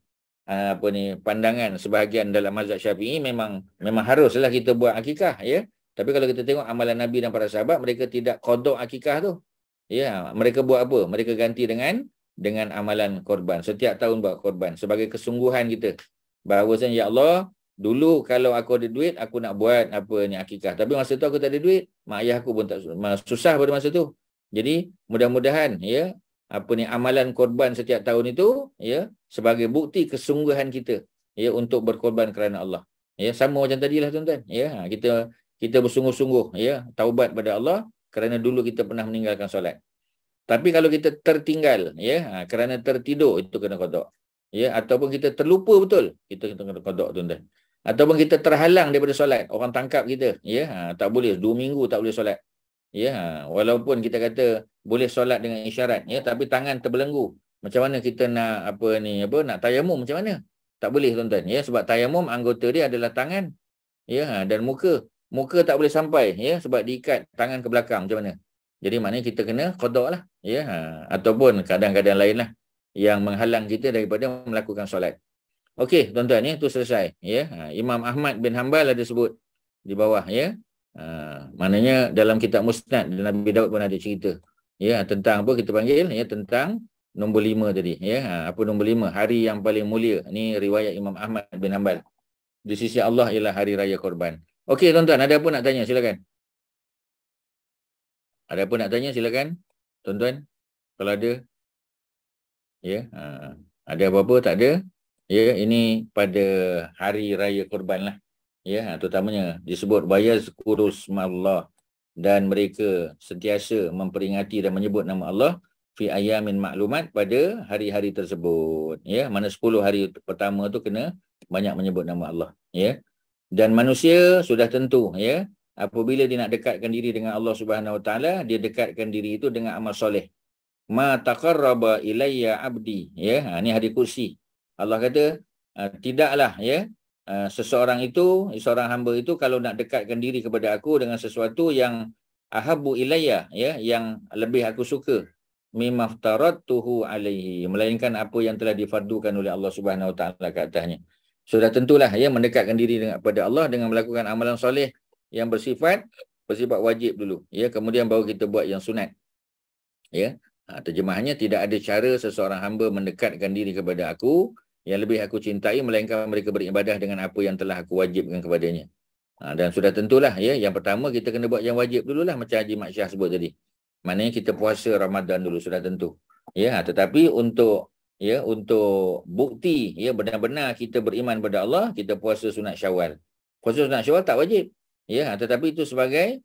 pandangan sebahagian dalam mazhab Syafi'i memang haruslah kita buat akikah ya. Tapi kalau kita tengok amalan Nabi dan para sahabat, mereka tidak qada akikah tu. Ya, mereka buat apa? Mereka ganti dengan amalan korban. Setiap tahun buat korban sebagai kesungguhan kita. Bahawasanya ya Allah, dulu kalau aku ada duit, aku nak buat akikah. Tapi masa tu aku tak ada duit, mak ayah aku pun tak susah pada masa tu. Jadi mudah-mudahan ya amalan korban setiap tahun itu ya sebagai bukti kesungguhan kita ya untuk berkorban kerana Allah. Ya, sama macam tadilah tuan-tuan. Ya, kita bersungguh-sungguh ya taubat pada Allah kerana dulu kita pernah meninggalkan solat. Tapi kalau kita tertinggal ya kerana tertidur, itu kena qada. Ya, ataupun kita terlupa betul, kita kena qada tuan-tuan. Ataupun kita terhalang daripada solat, orang tangkap kita ya tak boleh 2 minggu tak boleh solat. Ya, walaupun kita kata boleh solat dengan isyarat ya, tapi tangan terbelenggu. Macam mana kita nak nak tayamum macam mana? Tak boleh tuan-tuan ya, sebab tayamum anggota dia adalah tangan ya dan muka. Muka tak boleh sampai ya sebab diikat tangan ke belakang macam mana. Jadi maknanya kita kena qada lah ya ataupun kadang-kadang lain lah yang menghalang kita daripada melakukan solat. Okey tuan-tuan ya, itu selesai ya. Imam Ahmad bin Hanbal ada sebut di bawah ya. Maknanya dalam kitab Musnad Nabi Daud pun ada cerita ya tentang apa kita panggil ya, tentang nombor 5 tadi ya. Apa nombor 5? Hari yang paling mulia. Ini riwayat Imam Ahmad bin Hanbal. Di sisi Allah ialah hari raya korban. Okey tuan-tuan, ada apa nak tanya silakan. Ada apa nak tanya silakan tuan-tuan. Kalau ada ya, ada apa-apa tak ada ya, ini pada hari raya korban lah. Ya, terutamanya disebut bayazkurus ma'allah, dan mereka sentiasa memperingati dan menyebut nama Allah fi ayamin maklumat, pada hari-hari tersebut. Ya, mana 10 hari pertama tu kena banyak menyebut nama Allah. Ya, dan manusia sudah tentu ya apabila dia nak dekatkan diri dengan Allah Subhanahu Wa Taala, dia dekatkan diri itu dengan amal soleh. Ma taqarraba ilayya abdi. Ya, ini hadis kursi. Allah kata tidaklah ya seorang hamba itu kalau nak dekatkan diri kepada aku dengan sesuatu yang ahabbu ilayya ya, yang lebih aku suka, mimaftaratuhu alaihi, melainkan apa yang telah difardukan oleh Allah Subhanahu Wa Taala ke atasnya. Sudah tentulah ya mendekatkan diri kepada Allah dengan melakukan amalan soleh yang bersifat wajib dulu ya, kemudian baru kita buat yang sunat. Ya, terjemahannya tidak ada cara seseorang hamba mendekatkan diri kepada aku yang lebih aku cintai melainkan mereka beribadah dengan apa yang telah aku wajibkan kepadanya. Dan sudah tentulah ya, yang pertama kita kena buat yang wajib dululah, macam Haji Mak Syah sebut tadi. Maknanya kita puasa Ramadan dulu, sudah tentu. Ya, tetapi untuk bukti ya benar-benar kita beriman pada Allah, kita puasa sunat Syawal. Puasa sunat Syawal tak wajib. Ya, tetapi itu sebagai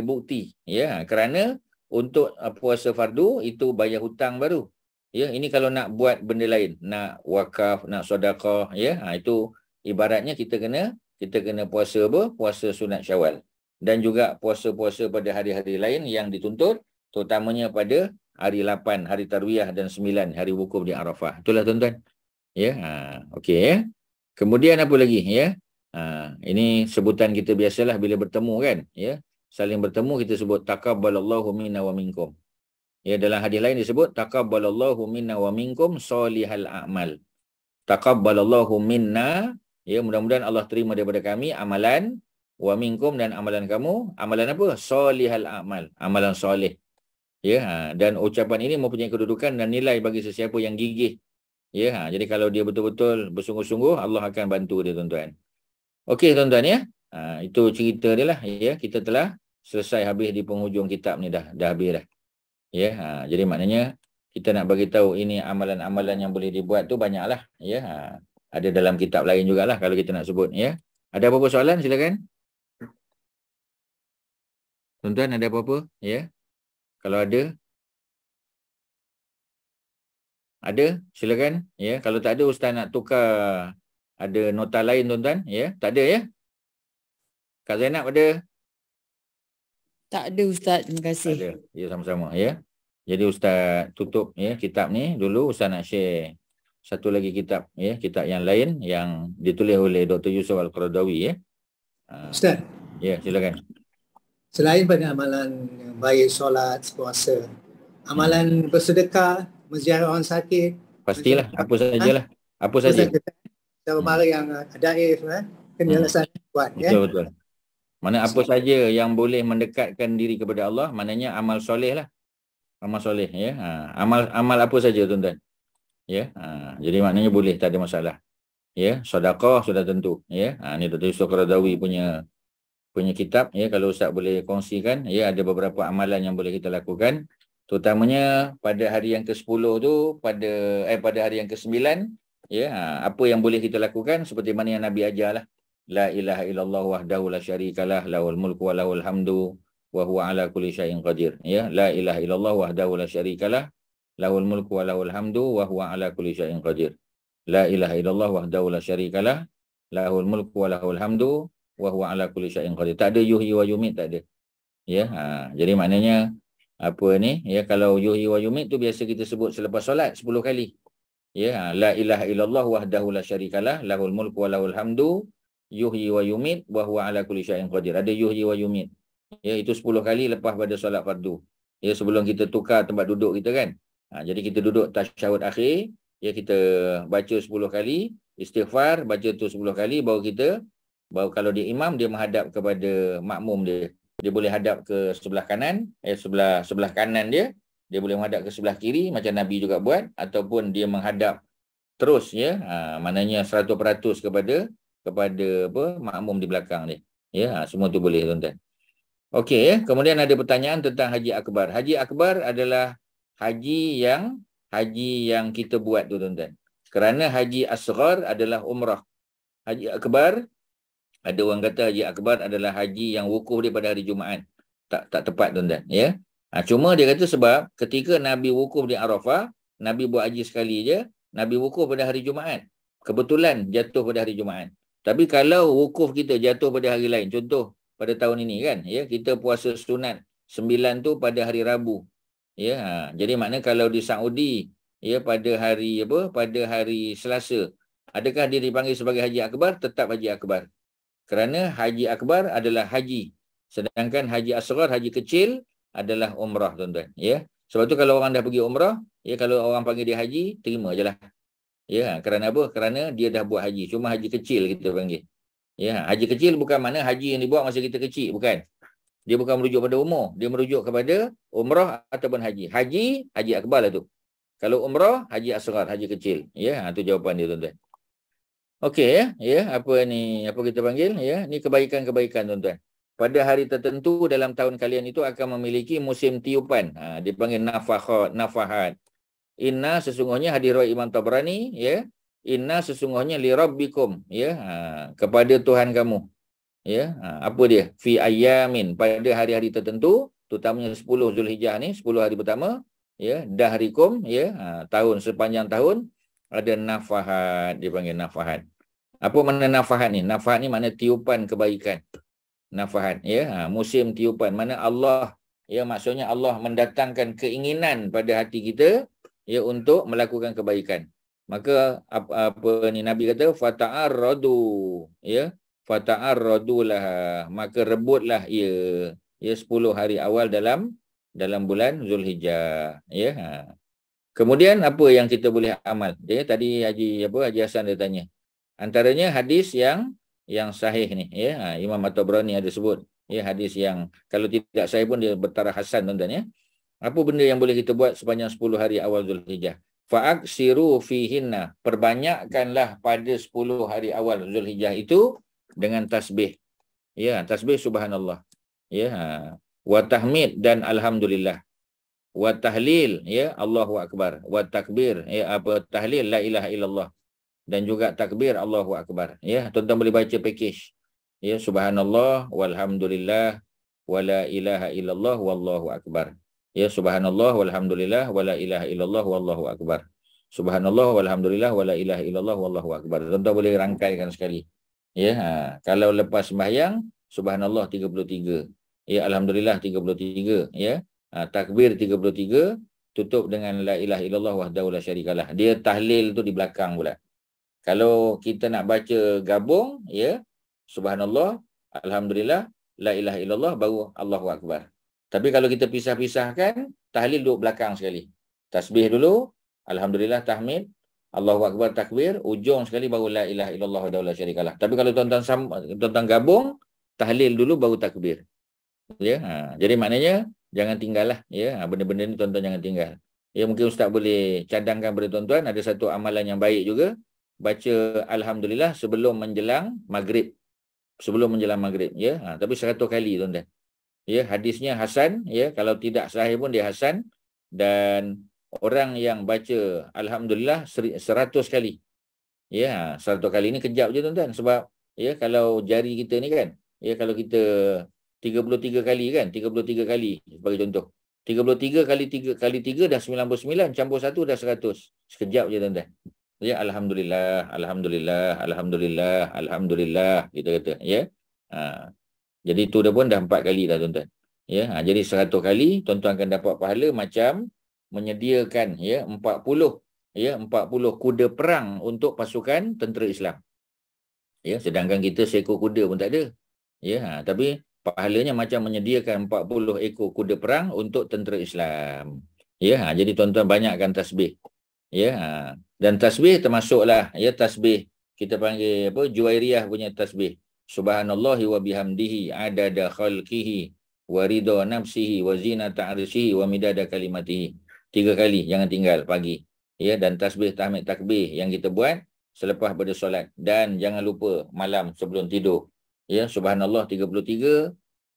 bukti ya, kerana untuk puasa fardu itu bayar hutang baru. Ya, ini kalau nak buat benda lain, nak wakaf, nak sedekah ya, itu ibaratnya kita kena puasa apa? Puasa sunat Syawal. Dan juga puasa-puasa pada hari-hari lain yang dituntut, terutamanya pada hari 8, hari Tarwiyah, dan 9, hari wukuf di Arafah. Itulah tuan-tuan. Ya, okey ya. Kemudian apa lagi ya? Ini sebutan kita biasalah bila bertemu kan, ya. Saling bertemu kita sebut taqabbalallahu minna wa minkum. Ya, dalam hadis lain disebut taqabbalallahu minna wa minkum solihal a'mal. Taqabbalallahu minna, ya, mudah-mudahan Allah terima daripada kami amalan, wa minkum, dan amalan kamu. Amalan apa? Solihal a'mal, amalan soleh. Ya, dan ucapan ini mempunyai kedudukan dan nilai bagi sesiapa yang gigih. Ya, jadi kalau dia betul-betul bersungguh-sungguh, Allah akan bantu dia, tuan-tuan. Okey, tuan-tuan ya. Itu cerita dia lah. Ya, kita telah selesai habis di penghujung kitab ni, dah habis dah. Ya, jadi maknanya kita nak bagi tahu ini amalan-amalan yang boleh dibuat tu banyaklah. Ya, ada dalam kitab lain jugalah kalau kita nak sebut. Ya, Ada apa-apa soalan? Silakan. Tuan-tuan ada apa-apa? Ya. Kalau ada, silakan. Ya, kalau tak ada Ustaz nak tukar ada nota lain tuan-tuan, ya. Tak ada ya? Kak Zainab ada? Tak ada Ustaz, terima Tak kasih. ada. Ya, sama-sama ya. Jadi Ustaz tutup ya kitab ni dulu. Ustaz nak share satu lagi kitab ya, kitab yang lain yang ditulis oleh Dr. Yusuf Al-Qaradawi ya. Ustaz, Ya, silakan. selain pada amalan yang baik, solat, puasa, amalan bersedekah, menziarah orang sakit, Pastilah apa sajalah. Apa saja. cara mara yang daif, kena laksanakan buat. Ya. Betul. Mana apa saja yang boleh mendekatkan diri kepada Allah, maknanya amal soleh lah. Amal soleh ya. Amal apa saja tuan-tuan. Ya. Jadi maknanya boleh, tak ada masalah. Ya, sedekah sudah tentu ya. Ni Dr. Yusuf Qaradawi punya kitab ya, kalau Ustaz boleh kongsikan ya, ada beberapa amalan yang boleh kita lakukan, terutamanya pada hari yang ke-10 tu, pada hari yang ke-9 ya, apa yang boleh kita lakukan seperti mana yang Nabi ajarlah. La ilaha illallah wahdahu la syarikalah lahul mulku wa lahul hamdu wa huwa ala kulli syai'in qadir ya. La ilaha illallah wahdahu la syarikalah lahul mulku wa lahul hamdu wa huwa ala kulli syai'in qadir. La ilaha illallah wahdahu la syarikalah lahul mulku wa lahul hamdu wa huwa ala kulli syai'in qadir. Tak ada yuhyi wa yumit, tak ada. Ya, jadi maknanya apa ni ya, kalau yuhyi wa yumit tu biasa kita sebut selepas solat 10 kali. Ya, la ilaha illallah wahdahu la syarikalah lahul mulku wa lahul hamdu yuhyi wa yumit wa huwa ala kulli syai'in qadir. Ada yuhyi wa yumit. Ya, itu 10 kali lepas pada solat fardu. Ya, sebelum kita tukar tempat duduk kita kan. Jadi kita duduk tasyahud akhir, ya, kita baca 10 kali, istighfar, baca tu 10 kali, baru kalau dia imam, dia menghadap kepada makmum dia. Dia boleh hadap ke sebelah kanan, sebelah kanan dia boleh menghadap ke sebelah kiri macam Nabi juga buat, ataupun dia menghadap terus ya, maknanya 100% kepada makmum di belakang dia. Ya, semua tu boleh tuan-tuan. Okey ya, kemudian ada pertanyaan tentang Haji Akbar. Haji Akbar adalah haji yang kita buat tu tuan-tuan. Kerana Haji Asghar adalah umrah. Haji Akbar, ada orang kata Haji Akbar adalah haji yang wukuf dia pada hari Jumaat. Tak tepat tuan-tuan ya. Cuma dia kata sebab ketika Nabi wukuf di Arafah, Nabi buat haji sekali je, Nabi wukuf pada hari Jumaat. Kebetulan jatuh pada hari Jumaat. Tapi kalau wukuf kita jatuh pada hari lain, contoh pada tahun ini kan, ya, kita puasa sunat 9 tu pada hari Rabu. Ya, jadi maknanya kalau di Saudi ya pada hari Selasa, adakah dia dipanggil sebagai Haji Akbar? Tetap Haji Akbar. Kerana Haji Akbar adalah haji. Sedangkan Haji Asghar, haji kecil adalah umrah tuan-tuan, ya. Sebab tu kalau orang dah pergi umrah, ya, kalau orang panggil dia haji, terima je lah. Ya, kerana apa? Kerana dia dah buat haji. Cuma haji kecil kita panggil. Ya, haji kecil bukan mana haji yang dibuat masa kita kecil, bukan. Dia bukan merujuk pada umur, dia merujuk kepada umrah ataupun haji. Haji Akbar lah tu. Kalau umrah, Haji Asghar, haji kecil. Ya, tu jawapan dia tuan-tuan. Okey ya, apa kita panggil ya, ni kebaikan-kebaikan tuan-tuan. Pada hari tertentu dalam tahun kalian itu akan memiliki musim tiupan. Dipanggil nafahat. Inna sesungguhnya hadis riwayat Imam Tabrani ya. Inna sesungguhnya li rabbikum ya, kepada Tuhan kamu. Ya, apa dia? Fi ayyamin, pada hari-hari tertentu, terutamanya 10 Zulhijjah ni, 10 hari pertama, ya, dahrikum ya, tahun sepanjang tahun ada nafahat, dipanggil nafahat. Apa makna nafahat ni? Nafahat ni makna tiupan kebaikan. Nafahat ya, musim tiupan, mana Allah ya, maksudnya Allah mendatangkan keinginan pada hati kita ya untuk melakukan kebaikan. Maka apa ni Nabi kata fata'arradu ya, fata'arradulah, maka rebutlah ia ya 10 hari awal dalam bulan Zulhijjah ya. Kemudian apa yang kita boleh amal? Dia tadi Haji Hasan dia tanya. Antaranya hadis yang sahih ni ya, Imam At-Tabrani ada sebut ya, hadis yang kalau tidak sahih pun dia bertaraf hasan tuan-tuan ya. Apa benda yang boleh kita buat sepanjang 10 hari awal Zulhijjah? Fa'aksiru fihinna, perbanyakkanlah pada 10 hari awal Zulhijjah itu dengan tasbih. Ya, tasbih subhanallah. Ya, wa tahmid dan alhamdulillah. Wa tahlil ya, Allahu akbar. Wa takbir ya, tahlil la ilaha illallah. Dan juga takbir Allahu akbar. Ya, tuan-tuan boleh baca package. Ya, subhanallah walhamdulillah wala ilaha illallah wallahu akbar. Ya, subhanallah walhamdulillah wala ilaha illallah wallahu akbar. Subhanallah walhamdulillah wala ilaha illallah wallahu akbar. Tuan-tuan boleh rangkaikan sekali. Ya, kalau lepas sembahyang subhanallah 33. Ya, alhamdulillah 33, ya. Takbir 33, tutup dengan la ilaha illallah wahdahu la syarikalah. Dia tahlil tu di belakang pula. Kalau kita nak baca gabung, ya, subhanallah, alhamdulillah, la ilaha illallah, baru Allahu akbar. Tapi kalau kita pisah-pisahkan, tahlil duduk belakang sekali. Tasbih dulu, alhamdulillah, tahmid, Allahu akbar, takbir, ujung sekali baru la ilaha illallah wahdahu la syarikalah. Tapi kalau tuan-tuan gabung, tahlil dulu baru takbir. Ya, jadi maknanya jangan tinggallah, ya. Benda-benda ni tuan-tuan jangan tinggal. Ya, mungkin ustaz boleh cadangkan kepada tuan-tuan, ada satu amalan yang baik juga, baca alhamdulillah sebelum menjelang maghrib. Sebelum menjelang maghrib, ya. Tapi 100 kali tuan-tuan. Ya, hadisnya hasan, ya. Kalau tidak sahih pun dia hasan, dan orang yang baca alhamdulillah 100 kali. Ya, 100 kali ni kejap je tuan-tuan, sebab ya kalau jari kita ni kan, ya kalau kita 33 kali kan, 33 kali sebagai contoh. 33 kali 3 dah 99, campur 1 dah 100. Sekejap je tuan-tuan. Ya, alhamdulillah, alhamdulillah, alhamdulillah, alhamdulillah, kita kata, ya. Jadi tu dah pun dah 4 kali dah tuan-tuan. Ya, jadi 100 kali tuan-tuan akan dapat pahala macam menyediakan, ya, 40 kuda perang untuk pasukan tentera Islam. Ya, sedangkan kita seekor kuda pun tak ada. Ya, tapi pahalanya macam menyediakan 40 ekor kuda perang untuk tentera Islam. Ya, jadi tuan-tuan banyakkan tasbih. Ya, dan tasbih termasuklah, ya, tasbih kita panggil apa, Juwairiyah punya tasbih. Subhanallahi wa bihamdihi adada khalqihi wa ridha nafsihi wa zinata arsyihi wa midada kalimatihi. 3 kali, jangan tinggal pagi. Ya, dan tasbih tahmid takbir yang kita buat selepas pada solat, dan jangan lupa malam sebelum tidur. Ya, subhanallah 33,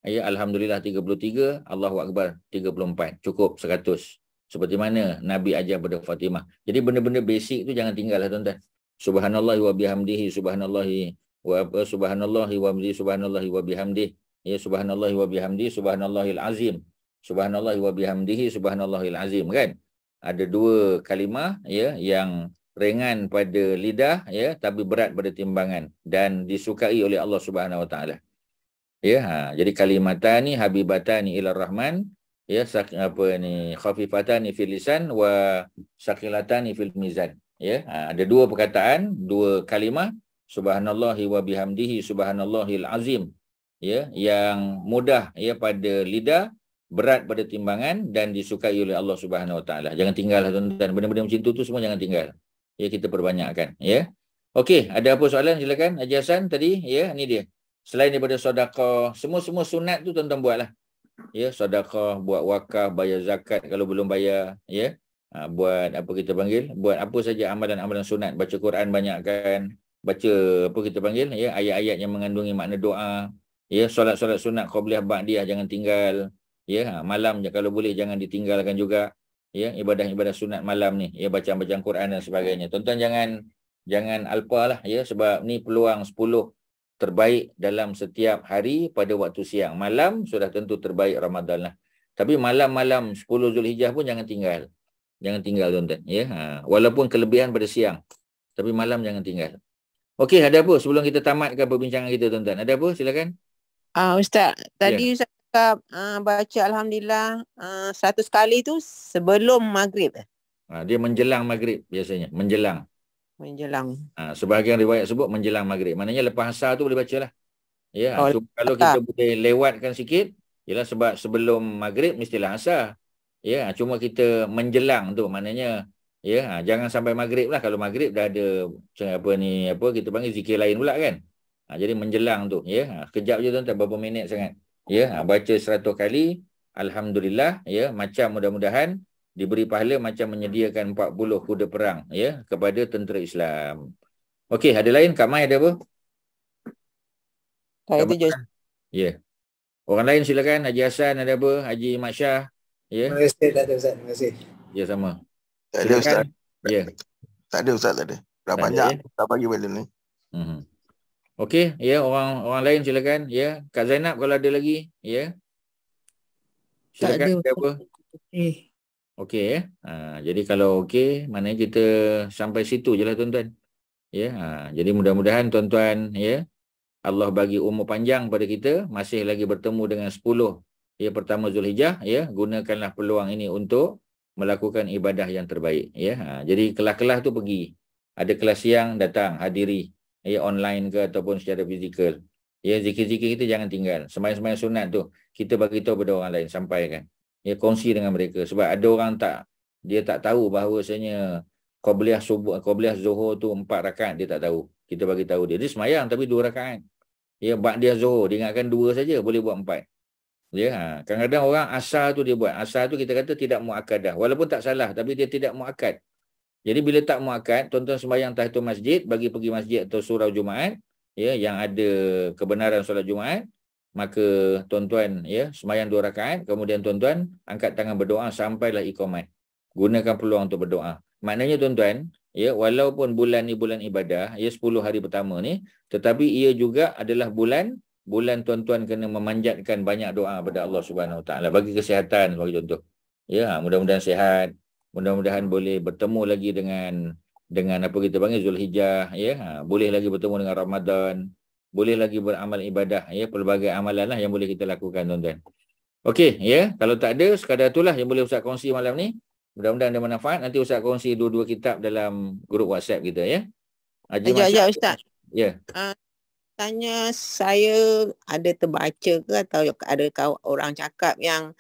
ya, alhamdulillah 33, Allahu akbar 34. Cukup 100. Seperti mana Nabi ajar pada Fatimah. Jadi benda-benda basic tu jangan tinggallah tuan-tuan. Subhanallahi wa bihamdihi, subhanallahi wa bihamdihi, subhanallahi wa bihamdihi, ya, subhanallahi wa bihamdihi, subhanallahil azim. Subhanallahi wa bihamdihi, subhanallahil azim, kan? Ada 2 kalimah, ya, yang ringan pada lidah, ya, tapi berat pada timbangan dan disukai oleh Allah Subhanahu wa taala. Ya, jadi kalimatani habibatani ilar rahman, ya, khafifatani fil lisan wa saqilatani fil mizan. Ya, ada 2 perkataan, 2 kalimah, subhanallahi wa bihamdihi, subhanallahil azim, ya, yang mudah, ya, pada lidah, berat pada timbangan dan disukai oleh Allah Subhanahu wa taala. Jangan tinggallah tuan-tuan, benda-benda macam tu semua jangan tinggal. Ya, kita perbanyakkan, ya. Okey, ada apa soalan silakan Haji Hasan tadi, ya, ni dia. Selain daripada sedekah, semua sunat tu tuan-tuan buatlah. Ya, sedekah, buat wakaf, bayar zakat kalau belum bayar, ya. Buat apa kita panggil? Buat apa saja amalan-amalan sunat, baca Quran banyakkan, baca apa kita panggil, ya, ayat-ayat yang mengandungi makna doa. Ya, solat-solat sunat qabliyah ba'diyah jangan tinggal. Ya, malam kalau boleh jangan ditinggalkan juga. Ya, ibadah-ibadah sunat malam ni, ya, bacaan-bacaan Quran dan sebagainya. Tuan-tuan jangan alpalah, ya, sebab ni peluang 10 terbaik dalam setiap hari pada waktu siang. Malam sudah tentu terbaik Ramadan lah. Tapi malam-malam 10 Zulhijjah pun jangan tinggal. Jangan tinggal tuan-tuan, ya. Walaupun kelebihan pada siang, tapi malam jangan tinggal. Okey, ada apa sebelum kita tamatkan perbincangan kita tuan-tuan? Ada apa? Silakan. Ustaz, tadi Ustaz baca alhamdulillah 100 kali tu sebelum maghrib. Dia menjelang maghrib biasanya, menjelang. Sebahagian riwayat sebut menjelang maghrib. Maknanya lepas asar tu boleh bacalah. Ya, kalau kita boleh lewatkan sikit, ialah sebab sebelum maghrib mestilah asar. Ya, cuma kita menjelang tu maknanya, ya, jangan sampai maghrib lah. Kalau maghrib dah ada kita panggil zikir lain pula kan. Jadi menjelang tu, ya. Kejap je tuan-tuan, berapa minit sangat. Ya, baca 100 kali alhamdulillah, ya, macam mudah-mudahan diberi pahala macam menyediakan 40 kuda perang, ya, kepada tentera Islam. Okey, ada lain? Kak Mai ada apa? Ya. Orang lain silakan. Haji Hasan ada apa? Haji Mat Syah. Ya. Terima kasih, tak ada Ustaz. Terima kasih. Ya, sama. Tak ada Ustaz. Ya. Tak ada Ustaz, tak ada. Dah banyak ya? Tak bagi balik ni. Okey, ya, orang lain silakan. Ya, Kak Zainab kalau ada lagi, ya. Tak Silakan, ada. ada apa? Okey, ya. Jadi kalau okey, maknanya kita sampai situ je lah tuan-tuan. Ya, jadi mudah-mudahan tuan-tuan, ya, Allah bagi umur panjang pada kita, masih lagi bertemu dengan 10 ya pertama Zulhijjah, ya, gunakanlah peluang ini untuk melakukan ibadah yang terbaik, ya. Jadi kelas-kelas tu pergi. Ada kelas siang, datang, hadiri, ya, online ke ataupun secara fizikal. Ya, zikir-zikir kita jangan tinggal. Sembahyang-sembahyang sunat tu kita bagi tahu pada orang lain, sampaikan. Ya, kongsi dengan mereka, sebab ada orang dia tak tahu bahawasanya qabliyah subuh, qabliyah zuhur tu 4 rakaat, dia tak tahu. Kita bagi tahu dia sembahyang tapi 2 rakaat. Ya, ba'diyah zuhur dia ingatkan 2 saja, boleh buat 4. Ya, kadang-kadang orang asar tu dia buat. Asar tu kita kata tidak muakkadah. Walaupun tak salah tapi dia tidak muakkad. Jadi bila tak muakkad, tuan-tuan sembahyang tahiyatul masjid, bagi pergi masjid atau surau Jumaat, ya, yang ada kebenaran solat Jumaat, maka tuan-tuan, ya, sembahyang 2 rakaat, kemudian tuan-tuan angkat tangan berdoa sampailah iqamat. Gunakan peluang untuk berdoa. Maknanya tuan-tuan, ya, walaupun bulan ni bulan ibadah, ya, 10 hari pertama ni, tetapi ia juga adalah bulan tuan-tuan kena memanjatkan banyak doa kepada Allah Subhanahu Wa Taala bagi kesihatan sebagai contoh. Ya, mudah-mudahan sihat. Mudah-mudahan boleh bertemu lagi dengan apa kita panggil Zulhijjah, ya. Boleh lagi bertemu dengan Ramadan, boleh lagi beramal ibadah, ya, pelbagai amalan lah yang boleh kita lakukan tuan-tuan. Okey, ya, kalau tak ada sekadar itulah yang boleh Ustaz kongsi malam ni. Mudah-mudahan ada manfaat. Nanti Ustaz kongsi 2 kitab dalam grup WhatsApp kita, ya. Sekejap Ustaz. Ya. Tanya saya ada terbaca ke atau ada orang cakap yang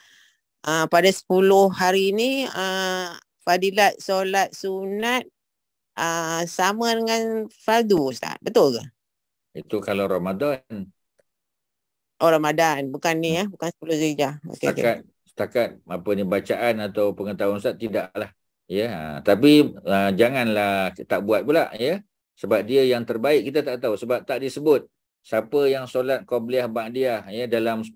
pada 10 hari ni fadilat solat sunat sama dengan fardu, Ustaz. Betul ke? Itu kalau Ramadan. Oh, Ramadan. Bukan ni, ya. Bukan 10 Zulhijjah. Okay, setakat apa ni bacaan atau pengetahuan Ustaz tidaklah. Ya, tapi janganlah tak buat pula, ya. Sebab dia yang terbaik kita tak tahu. Sebab tak disebut siapa yang solat qabliyah ba'diyah, ya, dalam 10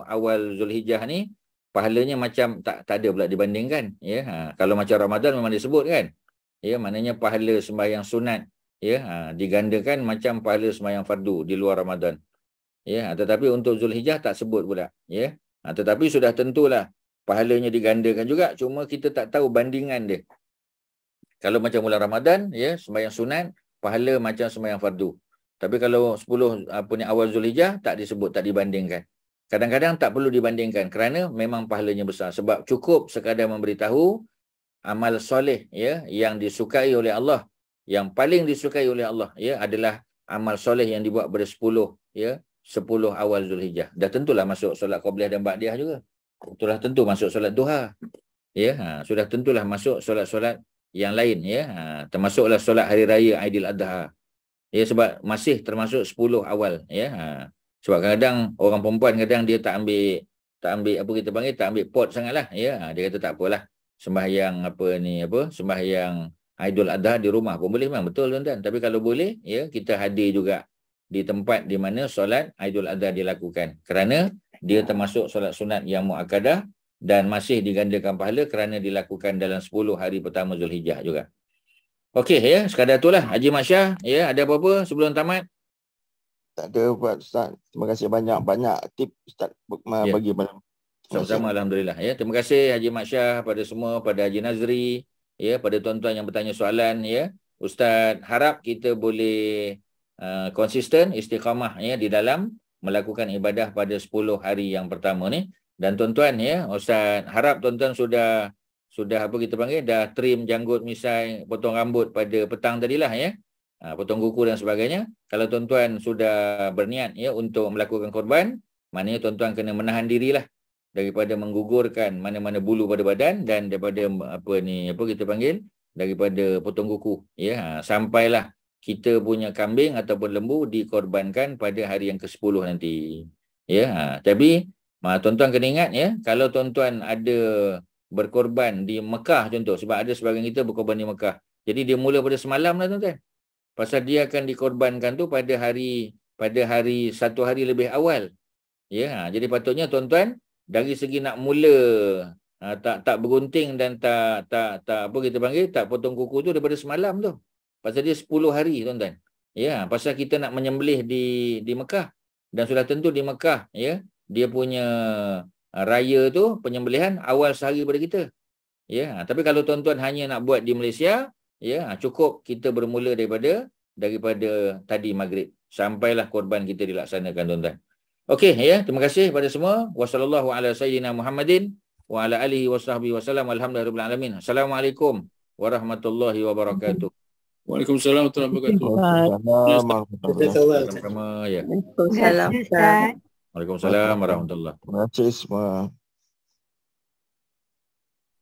awal Zulhijjah ni, pahalanya macam tak ada pula dibandingkan, ya. Kalau macam Ramadan memang disebut kan, ya, maknanya pahala sembahyang sunat, ya, digandakan macam pahala sembahyang fardu di luar Ramadan, ya. Tetapi untuk Zulhijjah tak sebut pula, ya. Tetapi sudah tentulah pahalanya digandakan juga, cuma kita tak tahu bandingan dia. Kalau macam bulan Ramadan, ya, sembahyang sunat pahala macam sembahyang fardu. Tapi kalau 10 awal Zulhijjah tak disebut, tak dibandingkan. Kadang-kadang tak perlu dibandingkan kerana memang pahalanya besar. Sebab cukup sekadar memberitahu amal soleh, ya, yang disukai oleh Allah, yang paling disukai oleh Allah, ya, adalah amal soleh yang dibuat pada 10, ya, 10 awal Zulhijjah. Dah tentulah masuk solat qabliyah dan ba'diyah juga. Itulah tentu masuk solat duha. Ya, sudah tentulah masuk solat-solat yang lain, ya. Termasuklah solat hari raya Aidil Adha. Ya, sebab masih termasuk 10 awal, ya. Sebab kadang-kadang orang perempuan kadang dia tak ambil apa kita panggil, tak ambil pot sangatlah, ya. Dia kata tak apalah, sembahyang sembahyang Aidil Adha di rumah pun boleh, memang betul tuan-tuan. Tapi kalau boleh, ya, kita hadir juga di tempat di mana solat Aidil Adha dilakukan, kerana dia termasuk solat sunat yang muakkadah dan masih digandakan pahala kerana dilakukan dalam 10 hari pertama Zulhijjah juga. Okey, ya, sekadar itulah Haji Mat Syah, ya. Ada apa-apa sebelum tamat? Tak ada buat Ustaz. Terima kasih banyak tip Ustaz bagi malam. Sama-sama, alhamdulillah, ya. Terima kasih Haji Mat Syah, pada semua, pada Haji Nazri, ya, pada tuan-tuan yang bertanya soalan, ya. Ustaz harap kita boleh konsisten, istiqamah, ya, di dalam melakukan ibadah pada 10 hari yang pertama ni. Dan tuan-tuan, ya, Ustaz harap tuan-tuan sudah apa kita panggil, dah trim janggut, misai, potong rambut pada petang tadilah, ya. Potong kuku dan sebagainya. Kalau tuan-tuan sudah berniat, ya, untuk melakukan korban, maknanya tuan-tuan kena menahan dirilah daripada menggugurkan mana-mana bulu pada badan dan daripada apa kita panggil, daripada potong kuku, ya. Sampailah kita punya kambing ataupun lembu dikorbankan pada hari yang ke-10 nanti, ya. Tapi tuan-tuan kena ingat, ya, kalau tuan-tuan ada berkorban di Mekah contoh, sebab ada sebahagian kita berkorban di Mekah, jadi dia mula pada semalam lah tuan-tuan. Pasal dia akan dikorbankan tu pada hari 1 hari lebih awal. Ya, jadi patutnya tuan-tuan dari segi nak mula tak bergunting dan tak apa kita panggil, tak potong kuku tu daripada semalam tu. Pasal dia 10 hari tuan-tuan. Ya, pasal kita nak menyembelih di Mekah. Dan sudah tentu di Mekah, ya, dia punya raya tu penyembelihan awal sehari pada kita. Ya, tapi kalau tuan-tuan hanya nak buat di Malaysia, ya, cukup kita bermula daripada tadi maghrib sampailah korban kita dilaksanakan, tuan-tuan. Okey, ya, terima kasih kepada semua. Wassallallahu ala sayyidina Muhammadin wa ala alihi wasahbihi wasallam. Alhamdulillahirabbil alamin. Assalamualaikum warahmatullahi wabarakatuh. Waalaikumsalam warahmatullahi wabarakatuh. Waalaikumsalam. Sama-sama, ya. Waalaikumsalam. Waalaikumsalam warahmatullahi. Terima kasih semua.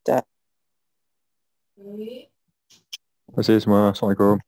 Terima kasih semua. Assalamualaikum.